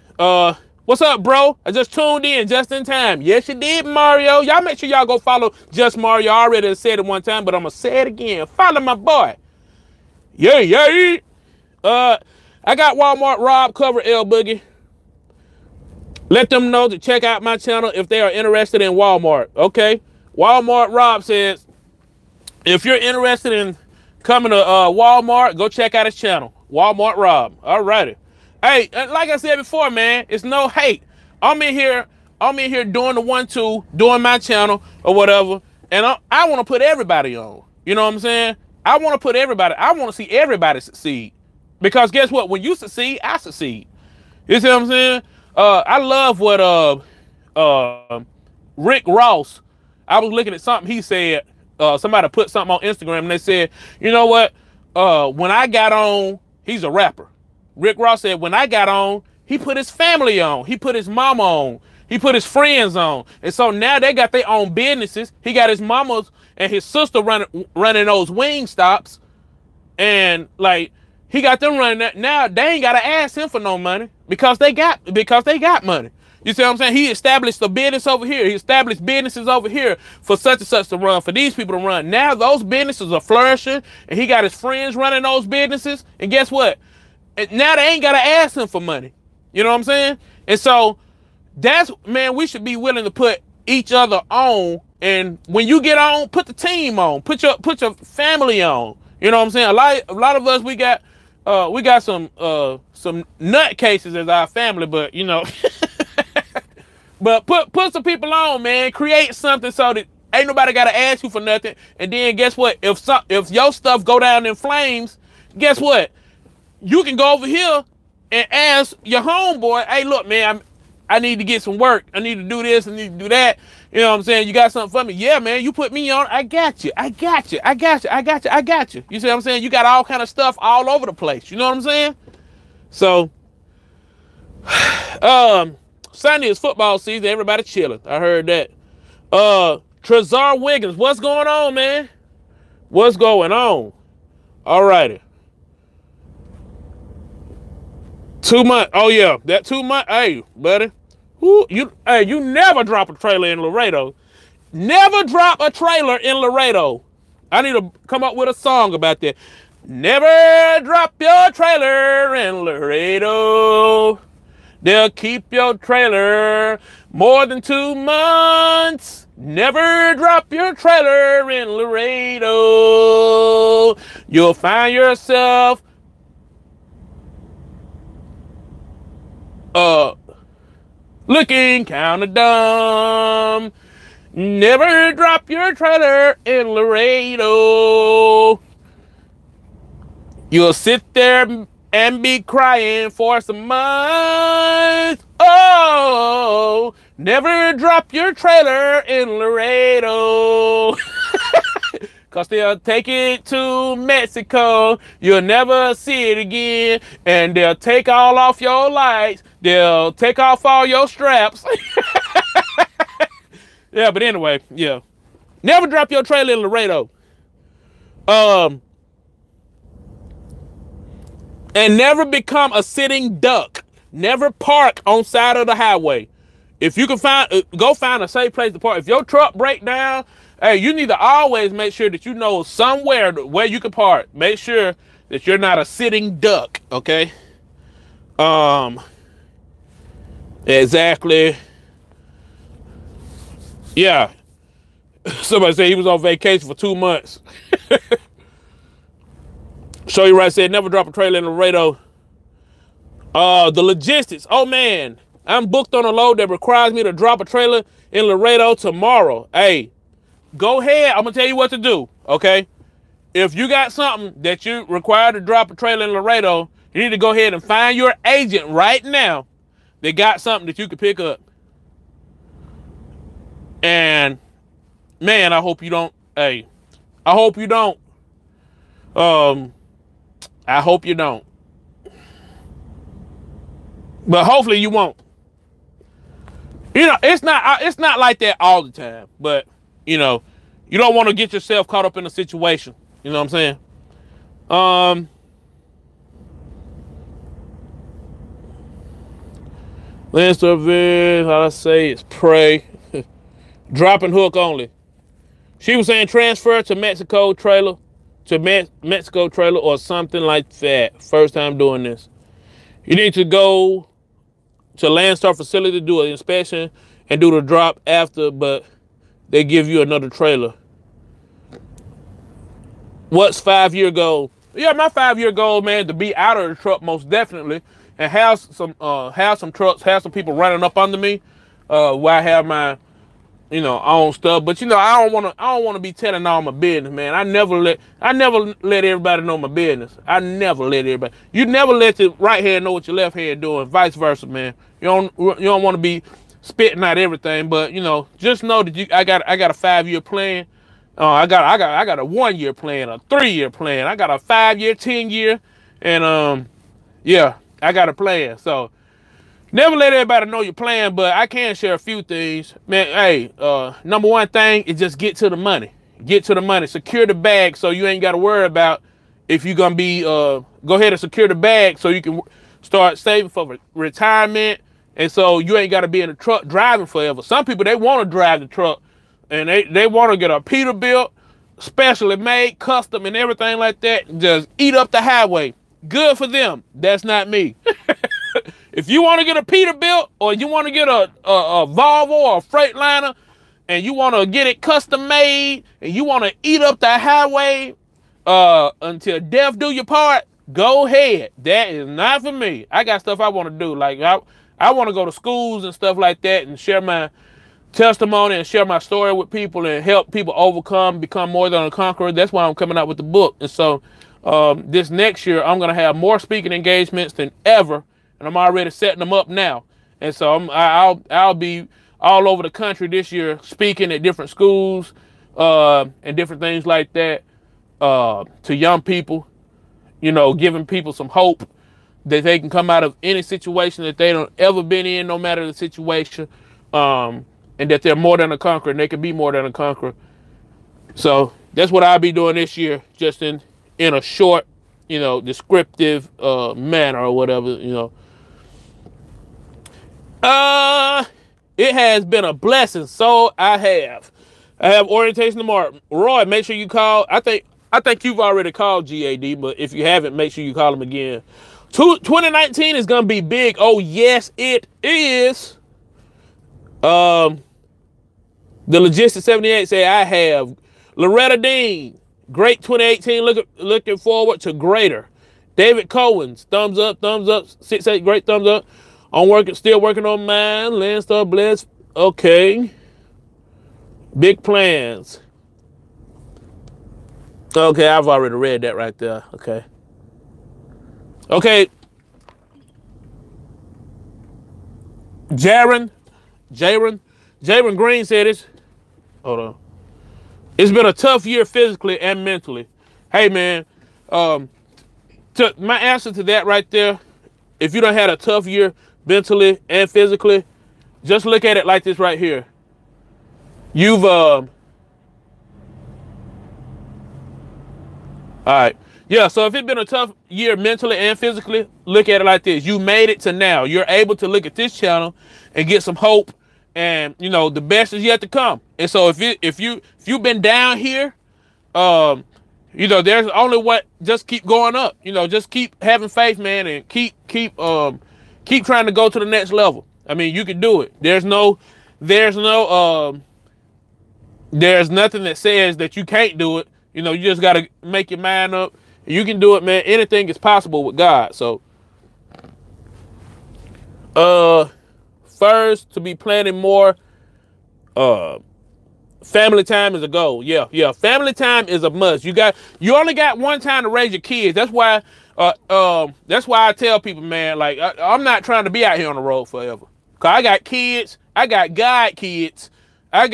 What's up, bro? I just tuned in just in time. Yes, you did, Mario. Y'all make sure y'all go follow Just Mario. I already said it one time, but I'm gonna say it again. Follow my boy. Yeah, yeah. I got Walmart Rob covered, L Boogie. Let them know to check out my channel if they are interested in Walmart. Okay. Walmart Rob says, if you're interested in coming to Walmart, go check out his channel. Walmart Rob. All righty. Hey, like I said before, man, it's no hate. I'm in here doing the 1-2, doing my channel or whatever, and I want to put everybody on. You know what I'm saying? I want to put everybody. I want to see everybody succeed. Because guess what? When you succeed, I succeed. You see what I'm saying? I love what Rick Ross. I was looking at something he said. Somebody put something on Instagram and they said, you know what? When I got on, he's a rapper. Rick Ross said, when I got on, he put his family on. He put his mama on. He put his friends on. And so now they got their own businesses. He got his mama's and his sister running those wing stops. And like, he got them running that. Now they ain't gotta ask him for no money because they got money. You see what I'm saying? He established a business over here. He established businesses over here for such and such to run, for these people to run. Now those businesses are flourishing and he got his friends running those businesses. And guess what? Now they ain't gotta ask him for money. You know what I'm saying? And so that's, man, we should be willing to put each other on. And when you get on, put the team on, put your family on. You know what I'm saying? A lot of us, we got some nut cases as our family, but you know, but put some people on, man. Create something so that ain't nobody gotta ask you for nothing. And then guess what? If your stuff go down in flames, guess what? You can go over here and ask your homeboy, hey, look, man, I need to get some work. I need to do this. I need to do that. You know what I'm saying? You got something for me? Yeah, man, you put me on. I got you. I got you. I got you. I got you. I got you. You see what I'm saying? You got all kind of stuff all over the place. You know what I'm saying? So, Sunday is football season. Everybody chilling. I heard that. Trezar Wiggins, what's going on, man? What's going on? All righty. 2 months. Oh, yeah. That 2 months. Hey, buddy. Ooh, you never drop a trailer in Laredo. Never drop a trailer in Laredo. I need to come up with a song about that. Never drop your trailer in Laredo. They'll keep your trailer more than 2 months. Never drop your trailer in Laredo. You'll find yourself looking kinda dumb. Never drop your trailer in Laredo. You'll sit there and be crying for some months. Oh, never drop your trailer in Laredo. Cause they'll take it to Mexico. You'll never see it again. And they'll take all off your lights. They'll take off all your straps. Yeah, but anyway, yeah. Never drop your trailer in Laredo. And never become a sitting duck. Never park on side of the highway. If you can go find a safe place to park. If your truck break down, hey, you need to always make sure that you know somewhere where you can park. Make sure that you're not a sitting duck, okay? Exactly. Yeah. Somebody said he was on vacation for 2 months. Show you right said never drop a trailer in Laredo. The logistics. Oh man, I'm booked on a load that requires me to drop a trailer in Laredo tomorrow. Hey, go ahead. I'm gonna tell you what to do. Okay, if you got something that you require to drop a trailer in Laredo, you need to go ahead and find your agent right now that got something that you can pick up. And man, I hope you don't. Hey, I hope you don't. I hope you don't. But hopefully you won't. You know, it's not like that all the time. But, you know, you don't want to get yourself caught up in a situation. You know what I'm saying? Last of it, how I say it's pray. Drop and hook only. She was saying transfer to Mexico trailer. To Mexico trailer or something like that. First time doing this. You need to go to Landstar facility to do an inspection and do the drop after, but they give you another trailer. What's 5-year goal? Yeah, my 5-year goal, man, to be out of the truck most definitely, and have some trucks, have some people running up under me, where I have my, you know, own stuff. But you know, I don't want to be telling all my business, man. I never let everybody know my business. I never let everybody. You never let your right hand know what your left hand doing, vice versa, man. You don't want to be spitting out everything, but you know, just know that I got a 5-year plan. I got a 1-year plan, a 3-year plan. I got a 5-year, 10-year, and yeah, I got a plan. So never let everybody know your plan, but I can share a few things. Man, hey, number one thing is just get to the money. Get to the money. Secure the bag so you ain't got to worry about if you're going to be, go ahead and secure the bag so you can start saving for retirement. And so you ain't got to be in the truck driving forever. Some people, they want to drive the truck and they want to get a Peterbilt, specially made, custom and everything like that, and just eat up the highway. Good for them. That's not me. If you want to get a Peterbilt or you want to get a Volvo or a Freightliner and you want to get it custom made and you want to eat up the highway until death do your part, go ahead. That is not for me. I got stuff I want to do. Like I want to go to schools and stuff like that and share my testimony and share my story with people and help people overcome, become more than a conqueror. That's why I'm coming out with the book. And so this next year, I'm going to have more speaking engagements than ever. And I'm already setting them up now. And so I'll be all over the country this year speaking at different schools and different things like that to young people, you know, giving people some hope that they can come out of any situation that they don't ever been in, no matter the situation, and that they're more than a conqueror and they can be more than a conqueror. So that's what I'll be doing this year, just in a short, you know, descriptive manner or whatever, you know. It has been a blessing. So I have orientation tomorrow. Roy, make sure you call. I think you've already called GAD, but if you haven't, make sure you call him again. 2019 is gonna be big. Oh yes, it is. The Logistics 78 say I have. Loretta Dean, great 2018. Looking forward to greater. David Cohen's thumbs up, 6-8, great thumbs up. Still working on mine. Landstar Bless. Okay. Big plans. Okay, I've already read that right there. Okay. Okay. Jaron Green said this. Hold on. It's been a tough year physically and mentally. Hey man, my answer to that right there, if you don't had a tough year mentally and physically, just look at it like this right here. You've all right. Yeah, so if it's been a tough year mentally and physically, look at it like this. You made it to now. You're able to look at this channel and get some hope, and you know the best is yet to come. And so if you've been down here, you know, there's only what, just keep going up. You know, just keep having faith, man, and keep trying to go to the next level. I mean, you can do it. There's nothing that says that you can't do it. You know, you just got to make your mind up. You can do it, man. Anything is possible with God. So, first, to be planning more, family time is a goal. Yeah. Family time is a must. You only got one time to raise your kids. That's why I tell people, man, like, I'm not trying to be out here on the road forever. Cause I got kids. I got God kids. I'm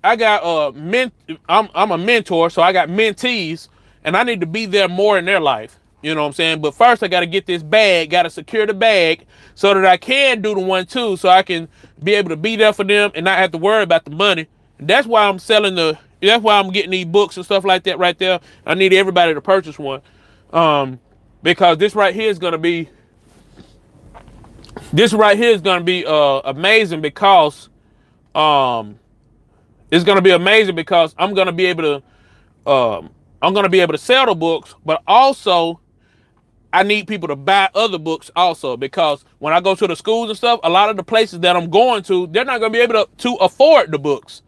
a mentor, so I got mentees, and I need to be there more in their life. You know what I'm saying? But first I got to get this bag, got to secure the bag so that I can do the 1-2, so I can be able to be there for them and not have to worry about the money. And that's why I'm that's why I'm getting these books and stuff like that right there. I need everybody to purchase one. Because this right here is going to be amazing, because it's going to be amazing because I'm going to be able to sell the books, but also I need people to buy other books also, because when I go to the schools and stuff, a lot of the places that I'm going to, they're not going to be able to afford the books.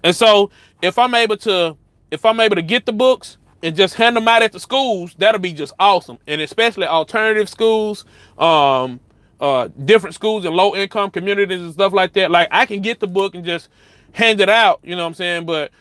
And so if I'm able to get the books and just hand them out at the schools, that'll be just awesome. And especially alternative schools, different schools in low income communities and stuff like that. Like, I can get the book and just hand it out, you know what I'm saying? But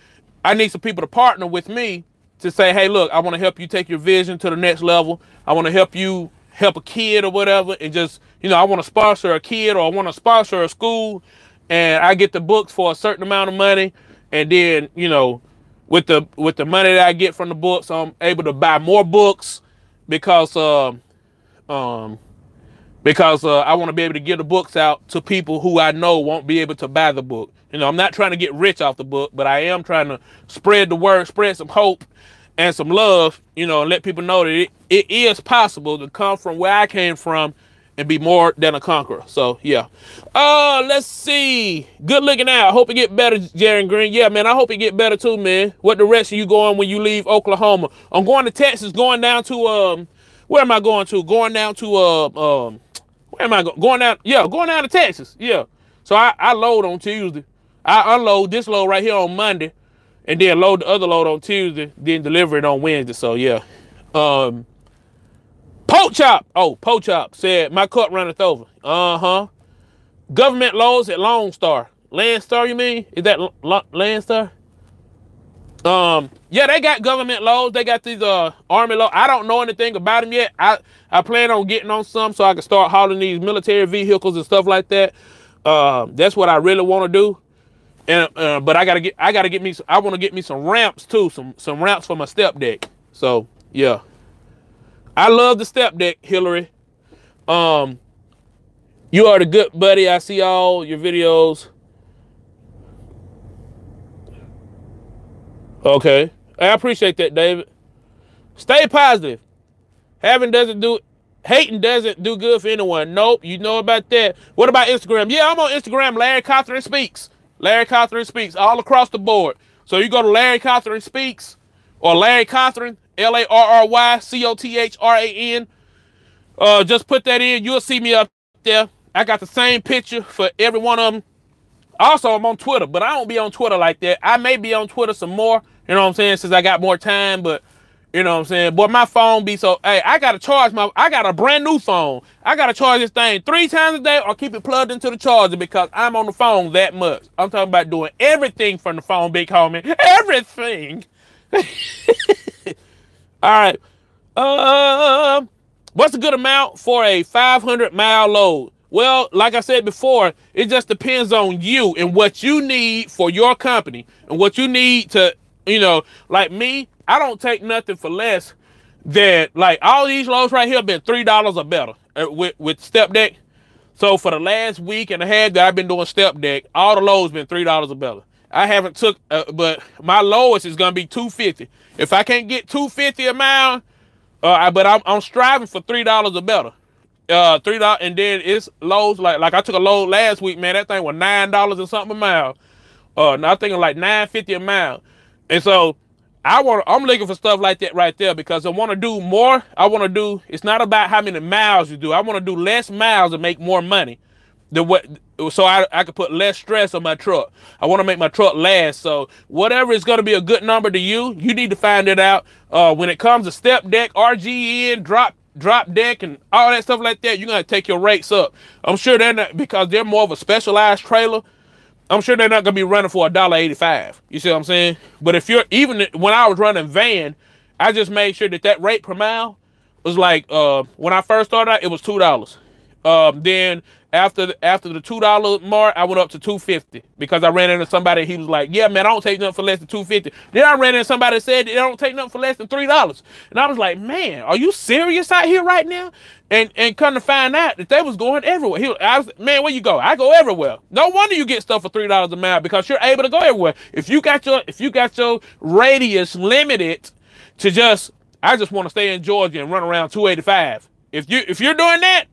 I need some people to partner with me to say, hey, look, I want to help you take your vision to the next level. I want to help you help a kid or whatever. And just, you know, I want to sponsor a kid, or I want to sponsor a school, and I get the books for a certain amount of money. And then, you know, with the money that I get from the books, I'm able to buy more books, because I want to be able to give the books out to people who I know won't be able to buy the book. You know, I'm not trying to get rich off the book, but I am trying to spread the word, spread some hope and some love, you know, and let people know that it is possible to come from where I came from and be more than a conqueror. So, yeah. Let's see. Good looking out. Hope it get better, Jaron Green. Yeah, man, I hope it get better too, man. What direction you going when you leave Oklahoma? I'm going to Texas, going down to, where am I going to? Going down to, where am I going? Going down to Texas. Yeah. So I load on Tuesday. I unload this load right here on Monday, and then load the other load on Tuesday, then deliver it on Wednesday. So, yeah. Poke Chop said, my cup runneth over. Government loads at Lone Star. Landstar, you mean? Is that Landstar? Yeah, they got government loads. They got these Army loads. I don't know anything about them yet. I plan on getting on some so I can start hauling these military vehicles and stuff like that. That's what I really want to do. And but I want to get me some ramps too, some ramps for my step deck. So, yeah. I love the step deck, Hillary. You are the good buddy. I see all your videos. Okay. I appreciate that, David. Stay positive. Having doesn't do Hating doesn't do good for anyone. Nope, you know about that. What about Instagram? Yeah, I'm on Instagram. Larry Cawthorn Speaks. Larry Cawthorn Speaks all across the board. So you go to Larry Cawthorn Speaks or Larry Cawthorn, LarryCothran. Just put that in. You'll see me up there. I got the same picture for every one of them. Also, I'm on Twitter, but I don't be on Twitter like that. I may be on Twitter some more, you know what I'm saying, since I got more time, but you know what I'm saying? Boy, my phone be so, hey, I got a brand new phone. I got to charge this thing 3 times a day or keep it plugged into the charger because I'm on the phone that much. I'm talking about doing everything from the phone, big homie. Everything. All right. What's a good amount for a 500-mile load? Well, like I said before, it just depends on you and what you need for your company and what you need to, like me, I don't take nothing for less than, like, all these loads right here have been $3 or better with step deck. So for the last week and a half that I've been doing step deck, all the loads been $3 or better. I haven't took, but my lowest is going to be $2.50. If I can't get $2.50 a mile, but I'm striving for $3 or better. $3, and then it's loads like I took a load last week, man. That thing was $9 and something a mile. I think like $9.50 a mile. And so I'm looking for stuff like that right there because I want to do more. It's not about how many miles you do. I want to do less miles and make more money. So I could put less stress on my truck. I want to make my truck last. So whatever is going to be a good number to you, you need to find it out. When it comes to step deck, RGN, drop deck, and all that stuff like that, you're going to take your rates up. I'm sure they're not, because they're more of a specialized trailer. I'm sure they're not going to be running for $1.85. You see what I'm saying? But if you're, even when I was running van, I just made sure that rate per mile was like, when I first started out, it was $2. Then after the $2 mark, I went up to $2.50 because I ran into somebody. He was like, "Yeah, man, I don't take nothing for less than $2.50." Then I ran into somebody that said they don't take nothing for less than $3, and I was like, "Man, are you serious out here right now?" And come to find out that they was going everywhere. Man, where you go? I go everywhere. No wonder you get stuff for $3 a mile because you're able to go everywhere. If you got your radius limited to just, I just want to stay in Georgia and run around 285. If you're doing that,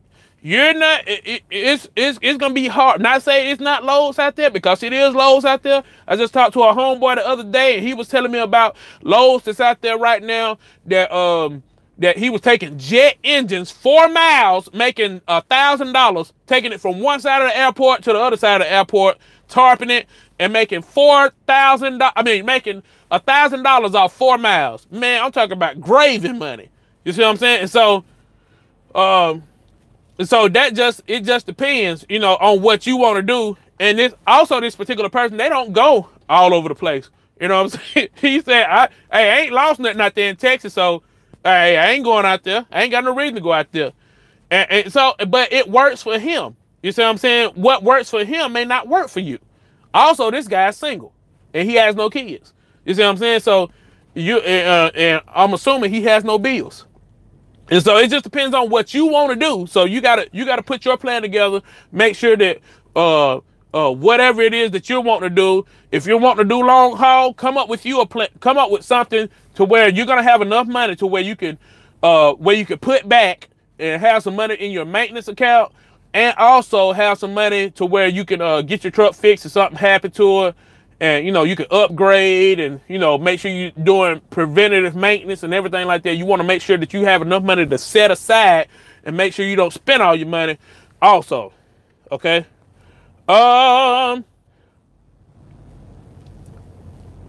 you're not. It's gonna be hard. Not saying it's not loads out there because it is loads out there. I just talked to a homeboy the other day and he was telling me about loads that's out there right now that he was taking jet engines 4 miles, making $1,000, taking it from one side of the airport to the other side of the airport, tarping it, and making $4,000. I mean, making $1,000 off 4 miles. Man, I'm talking about gravy money. You see what I'm saying? And so, it just depends, on what you want to do. And this particular person, they don't go all over the place. You know what I'm saying? He said, I ain't lost nothing out there in Texas, so I ain't going out there. I ain't got no reason to go out there. And so, but it works for him. You see what I'm saying? What works for him may not work for you. Also, this guy's single and he has no kids. You see what I'm saying? So and I'm assuming he has no bills. And so it just depends on what you want to do. So you gotta put your plan together. Make sure that whatever it is that you want to do, if you're wanting to do long haul, come up with a plan. Come up with something to where you're gonna have enough money to where you can put back and have some money in your maintenance account, and also have some money to where you can get your truck fixed if something happened to it. And, you can upgrade and, make sure you're doing preventative maintenance and everything like that. You want to make sure that you have enough money to set aside and make sure you don't spend all your money also. Okay. $5,000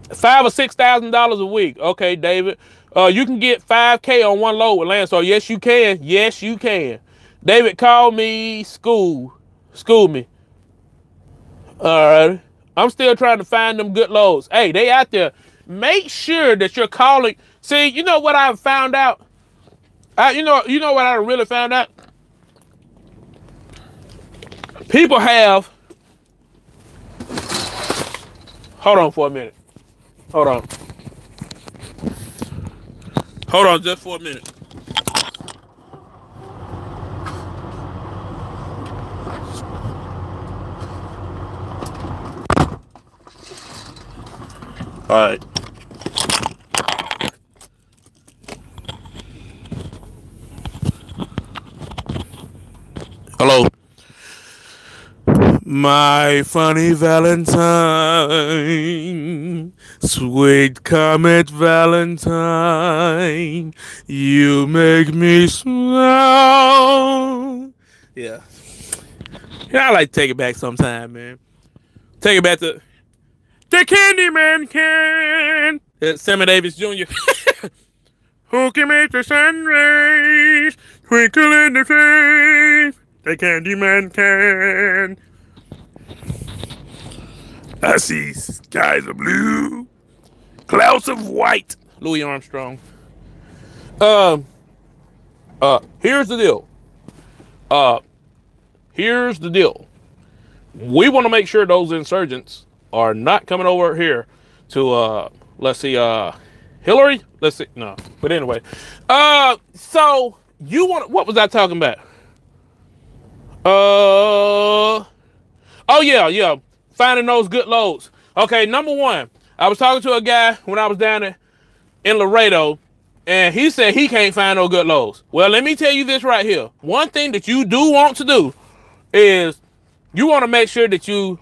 or $6,000 a week. Okay, David. You can get 5K on one load with Landstar. Yes, you can. Yes, you can. David called me, school me. All right. I'm still trying to find them good loads. Hey, they out there. Make sure that you're calling. See, you know what I've found out? You know what I really found out? People have. Hold on for a minute. Hold on. Hold on just for a minute. All right. My funny Valentine, sweet comet Valentine, you make me smile. Yeah. Yeah, I like to take it back sometime, man. Take it back to the Candyman can. Sammy Davis Jr. Who can make the sun rays twinkle in the face? The Candyman can. I see skies of blue, clouds of white. Louis Armstrong. Here's the deal. Here's the deal. We want to make sure those insurgents are not coming over here to let's see, Hillary. Let's see, no. But anyway, so you want, what was I talking about? Oh yeah. Finding those good loads. Okay, number one, I was talking to a guy when I was down in Laredo, and he said he can't find no good loads. Well, let me tell you this right here. One thing that you do want to do is you want to make sure that you're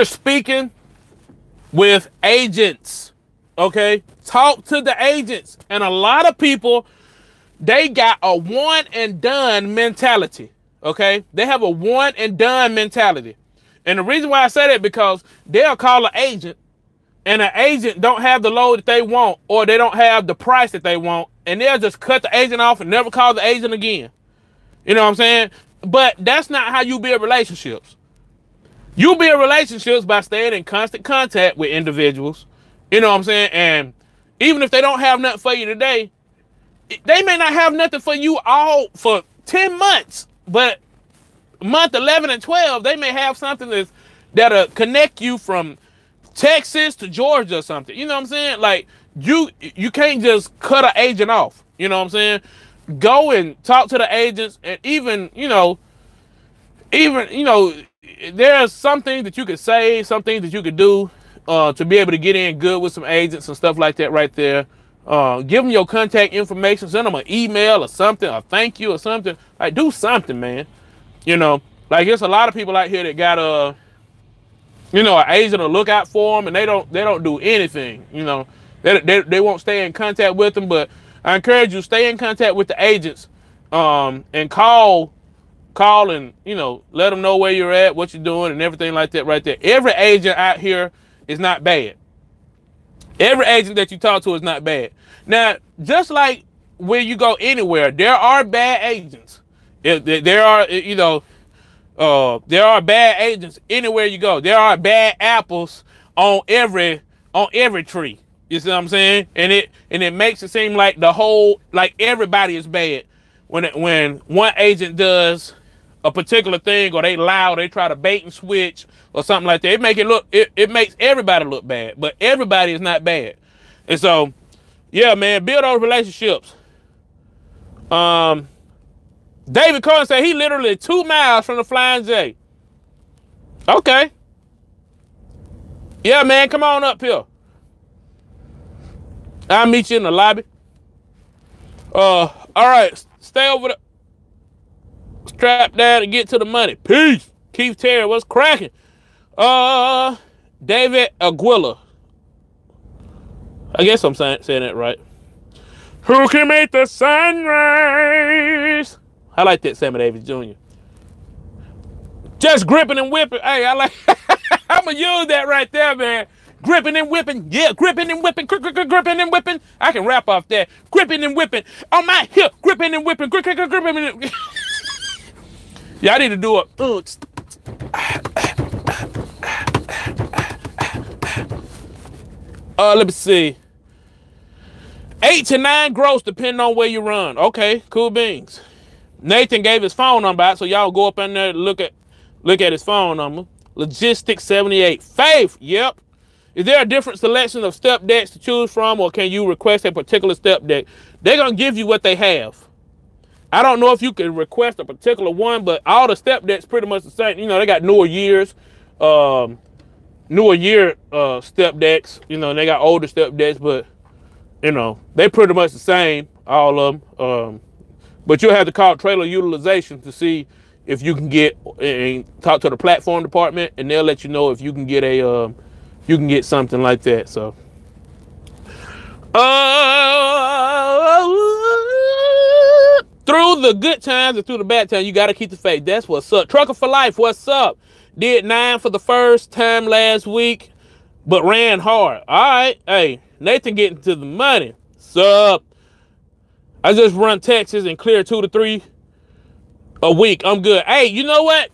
speaking with agents. Okay, talk to the agents. And a lot of people, they got a one and done mentality. Okay, they have a one and done mentality. And the reason why I say that, because they'll call an agent, and an agent don't have the load that they want, or they don't have the price that they want, and they'll just cut the agent off and never call the agent again. You know what I'm saying? But that's not how you build relationships. You build relationships by staying in constant contact with individuals. You know what I'm saying? And even if they don't have nothing for you today, they may not have nothing for you all for 10 months, but month 11 and 12, they may have something that'll connect you from Texas to Georgia or something. You know what I'm saying? Like, you can't just cut an agent off. You know what I'm saying? Go and talk to the agents, and even there's some things that you could say, some things that you could do to be able to get in good with some agents and stuff like that right there. Give them your contact information, send them an email or something, or thank you or something. Like, do something, man. You know, like, there's a lot of people out here that got an agent to look out for them, and they don't do anything. You know, they won't stay in contact with them. But I encourage you, stay in contact with the agents, and call and let them know where you're at, what you're doing, and everything like that right there. Every agent out here is not bad. Every agent that you talk to is not bad. Now, just like when you go anywhere, there are bad agents. There are bad agents anywhere you go. There are bad apples on every tree. You see what I'm saying? And it makes it seem like everybody is bad when one agent does a particular thing, or they try to bait and switch or something like that. It makes everybody look bad, but everybody is not bad. And so, yeah, man, build those relationships. David Cohen said he literally 2 miles from the Flying J. Okay. Yeah, man, come on up here. I'll meet you in the lobby. All right, stay over there. Strap down and get to the money. Peace. Keith Terry, what's cracking? David Aguila. I guess I'm saying that right. Who can make the sun rise? I like that, Sammy Davis Jr. Just gripping and whipping. Hey, I like. I'm gonna use that right there, man. Gripping and whipping. Yeah, gripping and whipping. Gripping and whipping. I can rap off that. Gripping and whipping. On my hip. Gripping and whipping. Gripping and yeah, I need to do it. Let me see. 8 to 9 gross, depending on where you run. Okay, cool beans. Nathan gave his phone number out, so y'all go up in there and look at his phone number. Logistics 78. Faith, yep. Is there a different selection of step decks to choose from, or can you request a particular step deck? They're gonna give you what they have. I don't know if you can request a particular one, but all the step decks pretty much the same. They got newer year step decks. They got older step decks, but they pretty much the same, all of them. But you'll have to call trailer utilization to see, if you can get and talk to the platform department, and they'll let you know if you can get something like that. So through the good times and through the bad times, you got to keep the faith. That's what's up. Trucker for life, what's up? Did 9 for the first time last week, but ran hard. All right. Hey, Nathan getting to the money. Sup? I just run Texas and clear 2 to 3 a week. I'm good. Hey, you know what?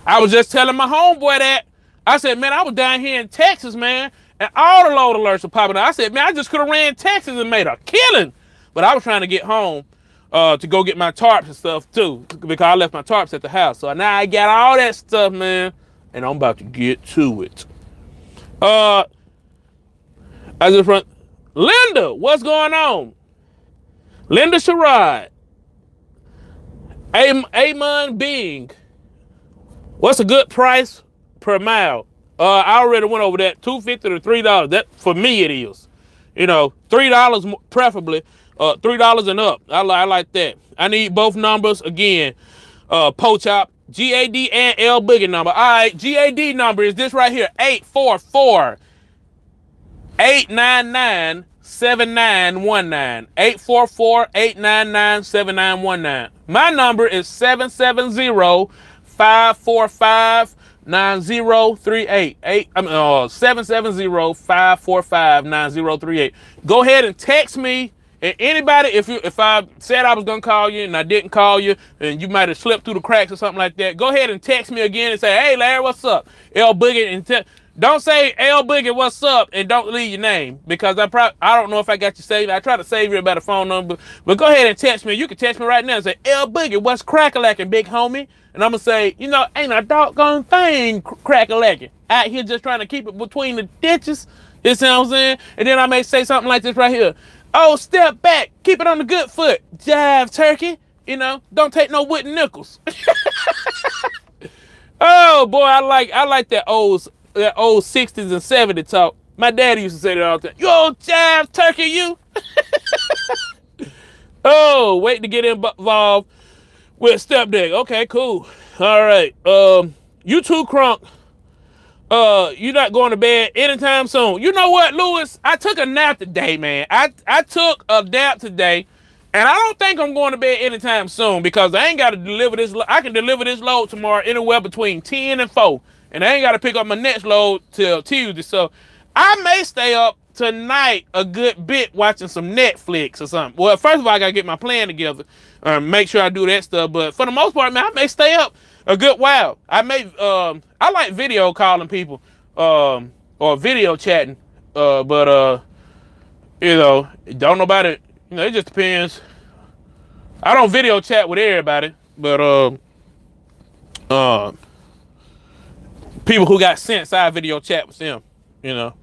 I was just telling my homeboy that. I said, man, I was down here in Texas, man, and all the load alerts were popping up. I said, man, I just could have ran Texas and made a killing. But I was trying to get home to go get my tarps and stuff too, because I left my tarps at the house. So now I got all that stuff, man, and I'm about to get to it. I just run. Linda, what's going on? Linda Sherrod. Amon Bing. What's a good price per mile? I already went over that. $2.50 to $3. That for me it is. You know, $3 preferably. $3 and up. I like that. I need both numbers again. Pochop, GAD and L Boogie number. All right, GAD number is this right here. 844-899-7919. 844-899-7919. My number is 770-545-9038. 770-545-9038. Go ahead and text me. And anybody, if I said I was gonna call you and I didn't call you, and you might have slipped through the cracks or something like that, go ahead and text me again and say, hey Larry, what's up? L Boogie, and don't say L Boogie, what's up, and don't leave your name, because I don't know if I got you saved. I try to save you about a phone number, but go ahead and text me. You can text me right now and say, L Boogie, what's crack-a-lacking, big homie? And I'm gonna say, you know, ain't a doggone thing crack-a-lacking. Out here just trying to keep it between the ditches. You see what I'm saying? And then I may say something like this right here. Oh, step back, keep it on the good foot. Jive turkey, you know, don't take no wooden nickels. Oh boy, I like that old 60s and 70s talk. My daddy used to say that all the time. You old jive turkey, you. Oh, wait to get involved with stepdad. Okay, cool. All right. You too, Crunk. You're not going to bed anytime soon. You know what, Lewis? I took a nap today, man. I took a nap today, and I don't think I'm going to bed anytime soon, because I ain't got to deliver this. I can deliver this load tomorrow anywhere between 10 and 4, and I ain't got to pick up my next load till Tuesday. So I may stay up tonight a good bit watching some Netflix or something. Well, first of all, I got to get my plan together, make sure I do that stuff. But for the most part, man, I may stay up a good while. I like video calling people, or video chatting, but you know, don't know about it. You know, it just depends. I don't video chat with everybody, but people who got sense, I video chat with them. You know,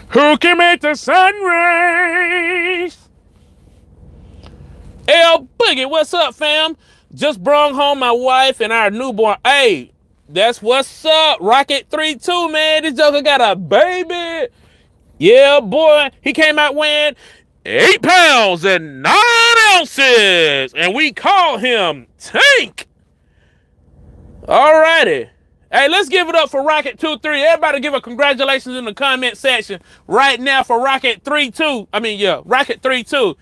who can make the sun rays? L Boogie, what's up, fam? Just brought home my wife and our newborn. Hey, that's what's up. Rocket 3-2, man. This joker got a baby. Yeah, boy. He came out weighing 8 pounds and 9 ounces. And we call him Tank. All righty. Hey, let's give it up for Rocket 2-3. Everybody give a congratulations in the comment section right now for Rocket 3-2. Rocket 3-2.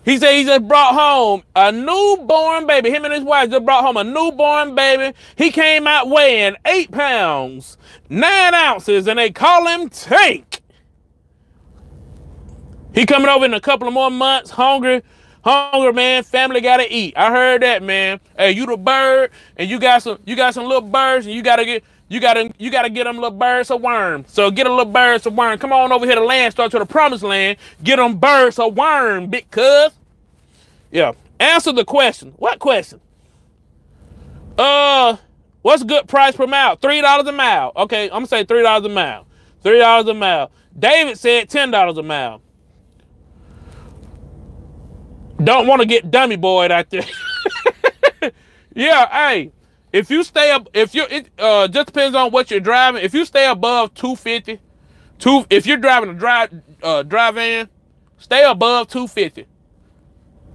He said he just brought home a newborn baby. Him and his wife just brought home a newborn baby. He came out weighing 8 pounds, 9 ounces, and they call him Tank. He coming over in a couple of more months. Hungry, man. Family gotta eat. I heard that, man. Hey, you the bird, and you got some little birds, and you gotta get them little birds a worm. So get a little birds a worm. Come on over here to land, start to the promised land. Get them birds a worm, big cuz. Yeah. Answer the question. What question? What's a good price per mile? $3 a mile. Okay, I'm gonna say $3 a mile. $3 a mile. David said $10 a mile. Don't want to get dummy boyed out there. Yeah, hey. If you stay up, it just depends on what you're driving. If you stay above 250, if you're driving a drive van, stay above 250.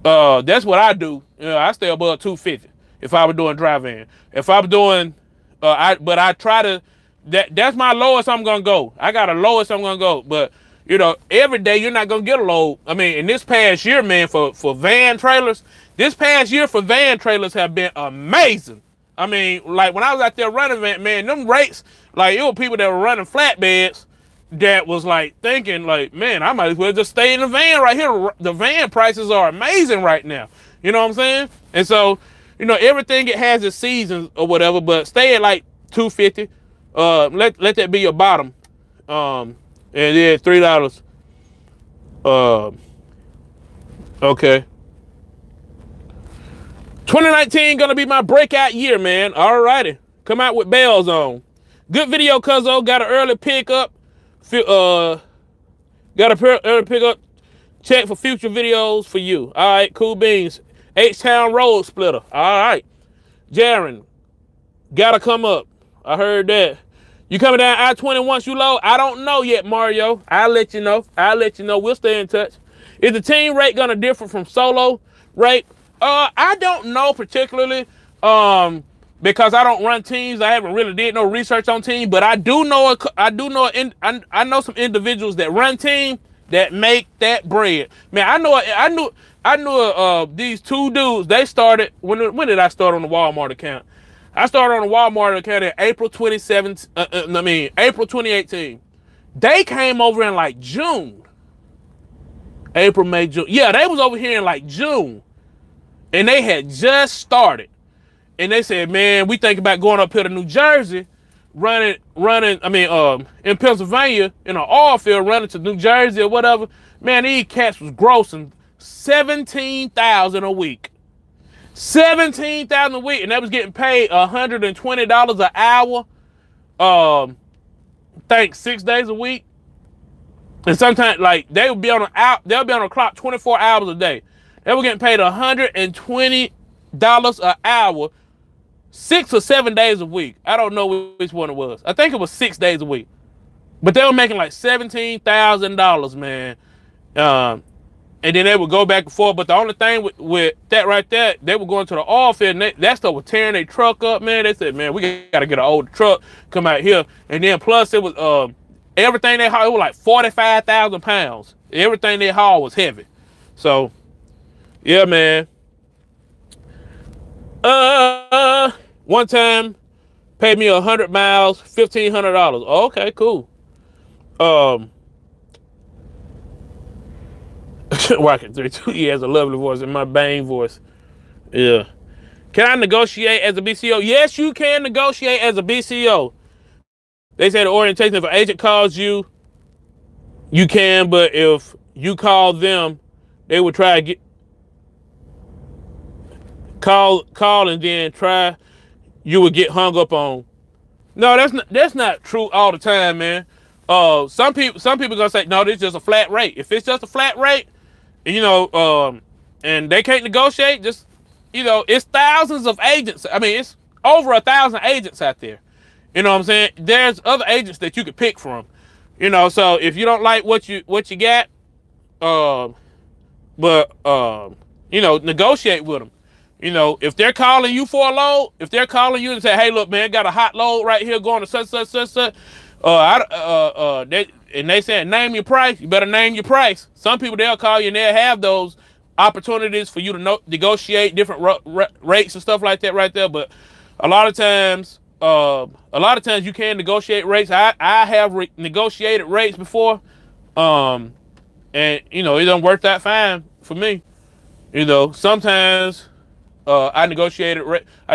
That's what I do. I stay above 250. if I were doing dry van. If I was doing, but I try to, that's my lowest I'm gonna go. I got a lowest I'm gonna go, but you know, every day you're not gonna get a load. I mean, in this past year, man, for van trailers, this past year for van trailers have been amazing. I mean, like when I was out there running, man, them rates, like it were people that were running flatbeds that was like thinking like, man, I might as well just stay in the van right here. The van prices are amazing right now. You know what I'm saying? And so, you know, everything it has its seasons or whatever, but stay at like 250. Let that be your bottom. And then $3. Okay. 2019 gonna be my breakout year, man. Alrighty. Come out with bells on. Good video, cuzzo. Got an early pickup. Got a early pickup. Check for future videos for you. Alright, cool beans. H-Town Road Splitter. Alright. Jaron. Gotta come up. I heard that. You coming down I-20 once you load? I don't know yet, Mario. I'll let you know. I'll let you know. We'll stay in touch. Is the team rate gonna differ from solo rate? I don't know particularly, because I don't run teams. I haven't really did no research on teams, but I know some individuals that run team that make that bread. Man, I knew these two dudes. They started when did I start on the Walmart account? I started on the Walmart account in April 2018. They came over in like June. April, May, June. Yeah, they was over here in like June. And they had just started. And they said, man, we think about going up here to New Jersey, in Pennsylvania, in an oil field, running to New Jersey or whatever. Man, these cats was grossing $17,000 a week. $17,000 a week. And they was getting paid $120 an hour. Think 6 days a week. And sometimes like they'll be on the clock 24 hours a day. They were getting paid $120 an hour, 6 or 7 days a week. I don't know which one it was. I think it was 6 days a week. But they were making like $17,000, man. And then they would go back and forth. But the only thing with that right there, they were going to the oil field, and that stuff was tearing their truck up, man. They said, man, we got to get an older truck, come out here. And then plus it was everything they hauled, it was like 45,000 pounds. Everything they hauled was heavy. So, yeah, man. One time, paid me 100 miles, $1,500. Okay, cool. Walking 3-2, he has a lovely voice in my Bane voice. Yeah. Can I negotiate as a BCO? Yes, you can negotiate as a BCO. They say the orientation, if an agent calls you, you can, but if you call them, they will try to get call and then try, you would get hung up on. No, that's not true all the time, man. Some people gonna say, no, this is just a flat rate. If it's just a flat rate, you know, and they can't negotiate, just, you know, it's thousands of agents. I mean, it's over 1,000 agents out there. You know what I'm saying? There's other agents that you could pick from. You know, so if you don't like what you got, you know, negotiate with them. You know, if they're calling you for a load, if they're calling you and say, hey, look, man, got a hot load right here going to such, and they say, name your price, you better name your price. Some people, they'll call you and they'll have those opportunities for you to negotiate different rates and stuff like that right there. But a lot of times you can negotiate rates. I have negotiated rates before. And, you know, it doesn't work that fine for me. You know, sometimes I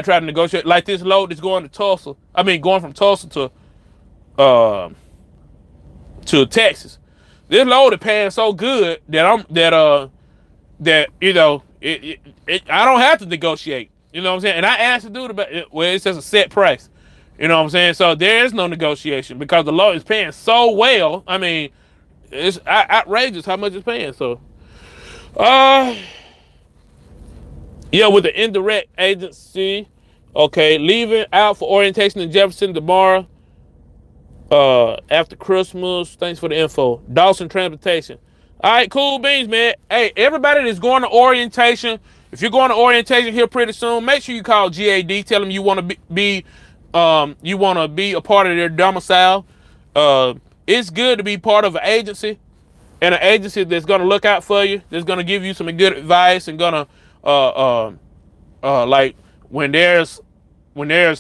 try to negotiate, like this load that's going to Tulsa. I mean, going from Tulsa to Texas. This load is paying so good that you know, I don't have to negotiate. You know what I'm saying? And I asked the dude about it, well, it's just a set price. You know what I'm saying? So there is no negotiation because the load is paying so well. I mean, it's outrageous how much it's paying. So, yeah, with the indirect agency, okay, leaving out for orientation in Jefferson tomorrow. After Christmas. Thanks for the info. Dawson Transportation. All right, cool beans, man. Hey, everybody that's going to orientation, If you're going to orientation here pretty soon, make sure you call GAD. Tell them you want to be a part of their domicile. It's good to be part of an agency, and an agency that's going to look out for you, that's going to give you some good advice, and going to like when there's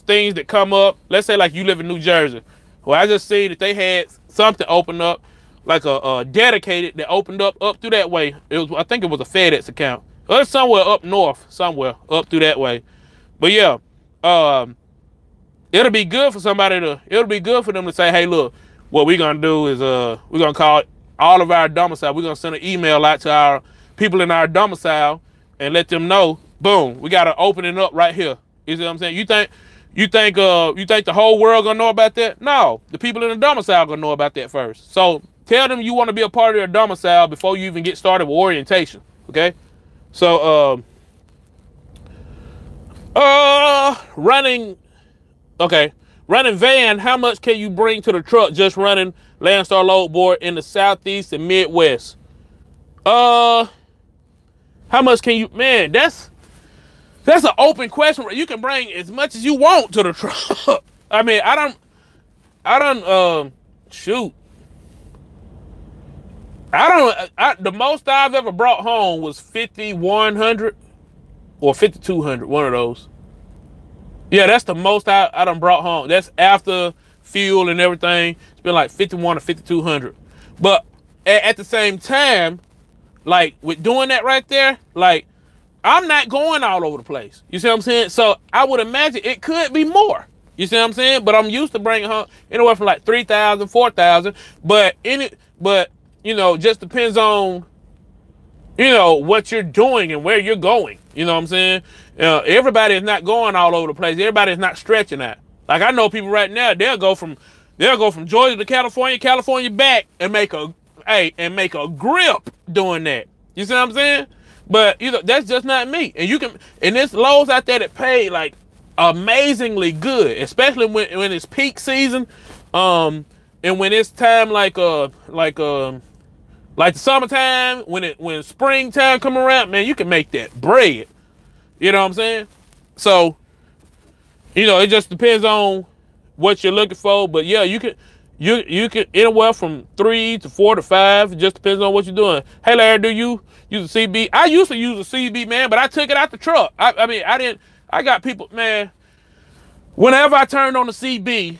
things that come up. Let's say like you live in New Jersey. Well, I just see that they had something open up, like a dedicated that opened up through that way. I think it was a FedEx account. Or somewhere up north, somewhere up through that way. But yeah, it'll be good for them to say, hey, look, what we're gonna do is we're gonna call all of our domicile. We're gonna send an email out to our people in our domicile and let them know, boom, we gotta open it up right here. You see what I'm saying? You think the whole world gonna know about that? No, the people in the domicile gonna know about that first. So tell them you want to be a part of their domicile before you even get started with orientation. Okay? So running van, how much can you bring to the truck just running Landstar load board in the Southeast and Midwest? How much can you, man, that's an open question. You can bring as much as you want to the truck. I mean, the most I've ever brought home was 5,100 or 5,200, one of those. Yeah, that's the most I done brought home. That's after fuel and everything. It's been like 51 or 5,200. But at the same time, like with doing that right there, like I'm not going all over the place. You see what I'm saying? So I would imagine it could be more. You see what I'm saying? But I'm used to bringing home anywhere from like 3,000, 4,000. But you know, just depends on, you know, what you're doing and where you're going. You know what I'm saying? Everybody is not going all over the place. Everybody is not stretching that. Like I know people right now, they'll go from Georgia to California back and make a grip doing that. You see what I'm saying? But you know, that's just not me. And there's loads out there that pay like amazingly good, especially when it's peak season. And when it's time like the summertime, when springtime come around, man, you can make that bread. You know what I'm saying? So, you know, it just depends on what you're looking for. But yeah, you can anywhere from 3 to 4 to 5. It just depends on what you're doing. Hey Larry, do you use a CB? I used to use a CB, man, but I took it out the truck. I got people, man, whenever I turned on the CB,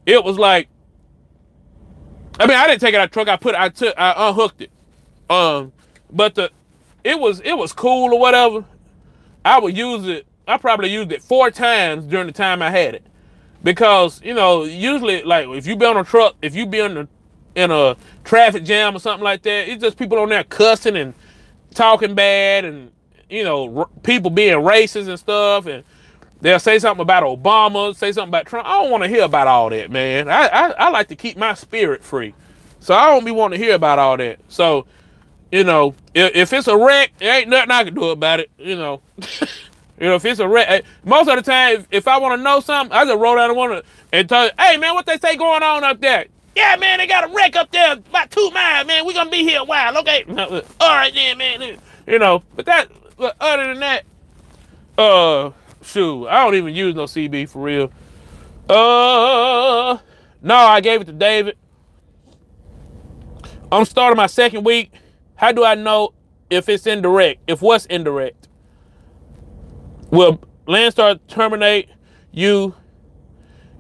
it was like, I didn't take it out the truck. I unhooked it. But it was cool or whatever. I probably used it 4 times during the time I had it. Because, you know, usually like if you be on a truck, if you be in a traffic jam or something like that, it's just people on there cussing and talking bad and, you know, people being racist and stuff, and they'll say something about Obama, say something about Trump. I don't want to hear about all that, man. I like to keep my spirit free. So I don't be wanting to hear about all that. So, you know, if it's a wreck, there ain't nothing I can do about it, you know. You know, if it's a wreck, most of the time, if I want to know something, I just roll down the window and tell you, hey, man, what they say going on up there? Yeah, man, they got a wreck up there about 2 miles, man. We're going to be here a while, okay? All right, then, man. You know, but other than that, shoot, I don't even use no CB for real. No, I gave it to David. I'm starting my 2nd week. How do I know if it's indirect? If what's indirect? Will Landstar terminate you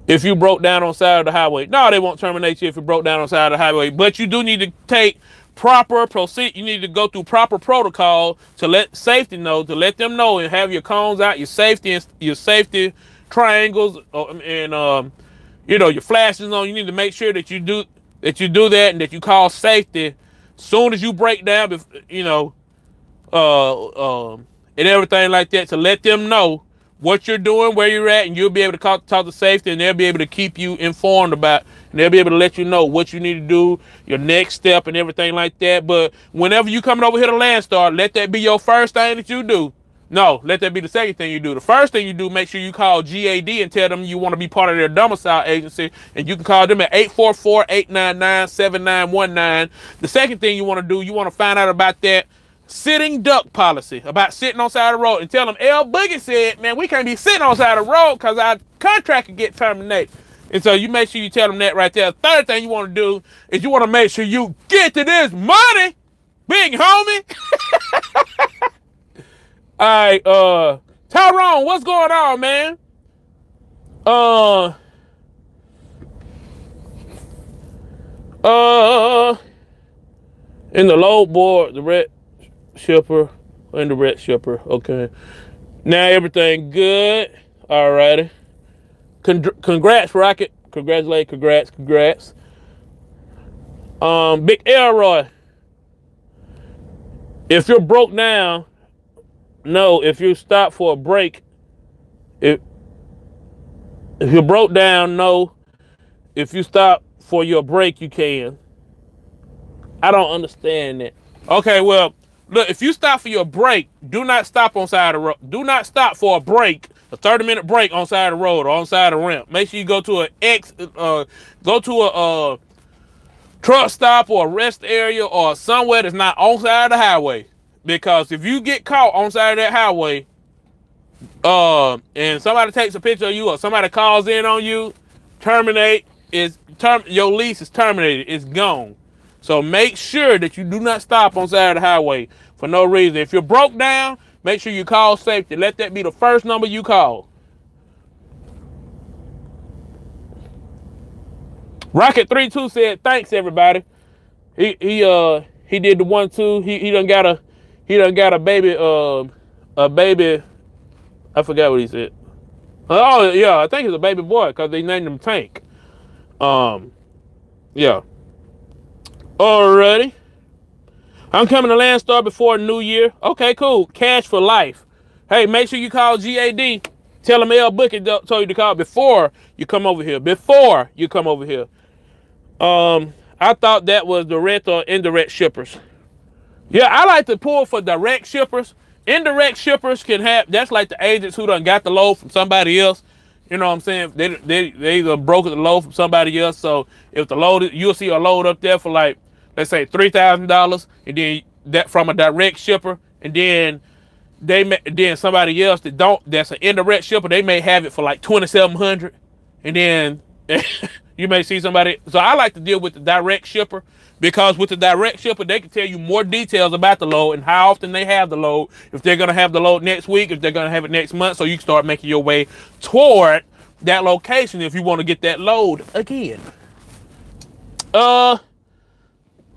if you broke down on the side of the highway? No, they won't terminate you if you broke down on the side of the highway. But you do need to take proper proceed. You need to go through proper protocol to let safety know, to let them know, and have your cones out, your safety triangles, and you know, your flashes on. You need to make sure that you do that, and that you call safety soon as you break down. You know, and everything like that, to let them know what you're doing, where you're at, and you'll be able to talk to safety, and they'll be able to keep you informed about, and they'll be able to let you know what you need to do, your next step, and everything like that. But whenever you coming over here to Landstar, let that be your first thing that you do. No, let that be the second thing you do. The first thing you do, make sure you call GAD and tell them you want to be part of their domicile agency, and you can call them at 844-899-7919. The second thing you want to do, you want to find out about that sitting duck policy about sitting on side of the road, and tell them L Boogie said, man, we can't be sitting on side of the road because our contract can get terminated. And so you make sure you tell them that right there. Third thing you want to do is you want to make sure you get to this money, big homie. All right, Tyrone, what's going on, man? In the load board, the red shipper, and the red shipper. Okay. Now everything good. All righty. Congrats, Rocket. Congratulate, congrats. Big Elroy. If you're broke down, no. If you stop for a break, if you're broke down, no. If you stop for your break, you can. I don't understand that. Okay, well, look, if you stop for your break, do not stop on side of the road. Do not stop for a break, a 30-minute break on side of the road or on side of the ramp. Make sure you go to a truck stop or a rest area or somewhere that's not on side of the highway. Because if you get caught on side of that highway, and somebody takes a picture of you or somebody calls in on you, your lease is terminated. It's gone. So make sure that you do not stop on side of the highway for no reason. If you're broke down, make sure you call safety. Let that be the first number you call. Rocket32 said, thanks everybody. He did the 1-2. He done got a baby, I forgot what he said. Oh yeah, I think it's a baby boy because they named him Tank. Yeah. Alrighty. I'm coming to Landstar before New Year. Okay, cool. Cash for life. Hey, make sure you call GAD. Tell them L Bookie told you to call before you come over here. I thought that was direct or indirect shippers. Yeah, I like to pull for direct shippers. Indirect shippers can have, that's like the agents who done got the load from somebody else. You know what I'm saying? They either broke the load from somebody else. So if the load, you'll see a load up there for like, let's say $3,000, and then that from a direct shipper, and then somebody else that's an indirect shipper, they may have it for like $2,700, and then you may see somebody. So I like to deal with the direct shipper, because with the direct shipper, they can tell you more details about the load and how often they have the load, if they're gonna have the load next week, if they're gonna have it next month, so you can start making your way toward that location if you want to get that load again.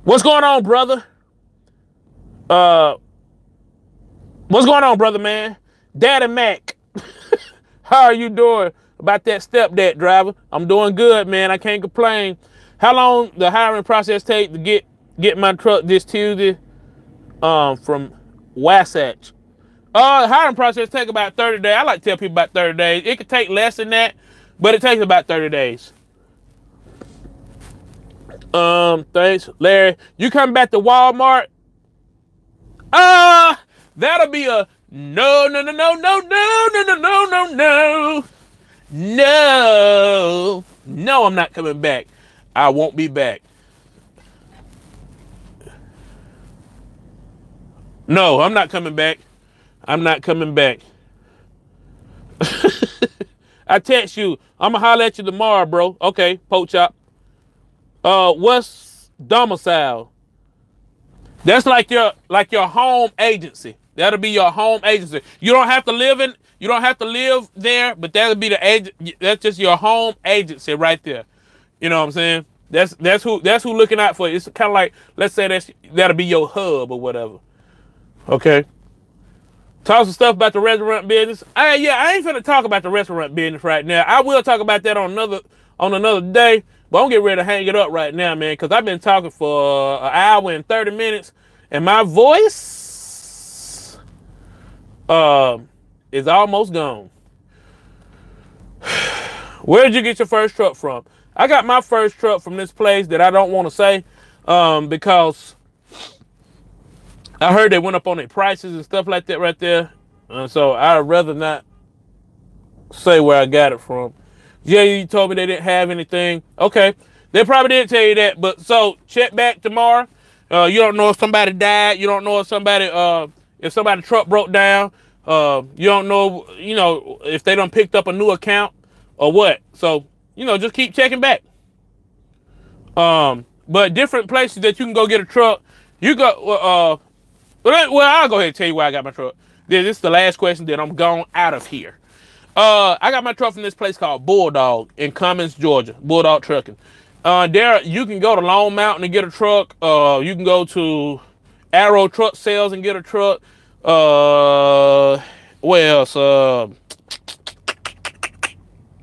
What's going on, brother? What's going on, brother, man? Daddy Mac. How are you doing about that stepdad driver? I'm doing good, man. I can't complain. How long the hiring process take to get my truck this Tuesday? From Wasatch. Hiring process take about 30 days. I like to tell people about 30 days. It could take less than that, but it takes about 30 days. Thanks, Larry. You coming back to Walmart? That'll be a no. No, I'm not coming back. I won't be back. No, I'm not coming back. I'm not coming back. I text you. I'm gonna holler at you tomorrow, bro. Okay, poke chop. What's domicile? That's like your home agency. That'll be your home agency. You don't have to live there, but that'll be the agent. That's just your home agency right there. You know what I'm saying? That's who looking out for you. It's kind of like, let's say that'll be your hub or whatever. Okay. Talk some stuff about the restaurant business. I ain't finna talk about the restaurant business right now. I will talk about that on another day, but I'm getting ready to hang it up right now, man, because I've been talking for an hour and 30 minutes, and my voice is almost gone. Where did you get your first truck from? I got my first truck from this place that I don't want to say, because I heard they went up on their prices and stuff like that right there. So I'd rather not say where I got it from. Yeah, you told me they didn't have anything. Okay, they probably didn't tell you that, but so check back tomorrow You don't know if somebody died. You don't know if somebody's truck broke down. You don't know, if they done picked up a new account or what. So, just keep checking back. But different places that you can go get a truck. You go, well, I'll go ahead and tell you where I got my truck. This is the last question, then I'm gone out of here. I got my truck from this place called Bulldog in Cummins, Georgia. Bulldog Trucking. There you can go to Long Mountain and get a truck. You can go to Arrow Truck Sales and get a truck. Where else?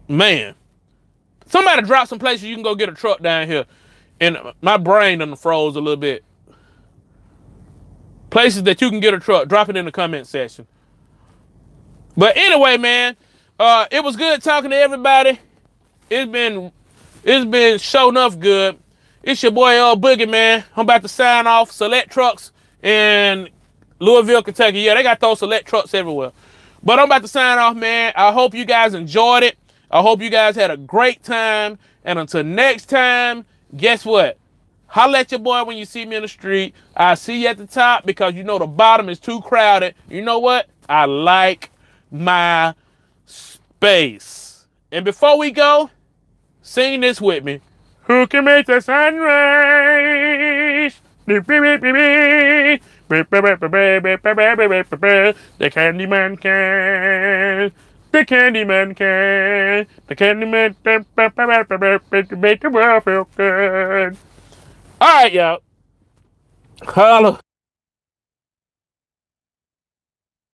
Man, somebody dropped some places you can go get a truck down here, and my brain done froze a little bit. Places that you can get a truck. Drop it in the comment section. But anyway, man, it was good talking to everybody. It's been show enough good. It's your boy L Boogie, man. I'm about to sign off. Select Trucks in Louisville, Kentucky. Yeah, they got those Select Trucks everywhere. But I'm about to sign off, man. I hope you guys enjoyed it. I hope you guys had a great time. And until next time, guess what? Holla at your boy when you see me in the street. I'll see you at the top because the bottom is too crowded. You know what? I like my space. And before we go, sing this with me. Who can make the sun rise? The Candyman can. The Candyman can. The Candyman can make the world feel good. All right, y'all. Holla.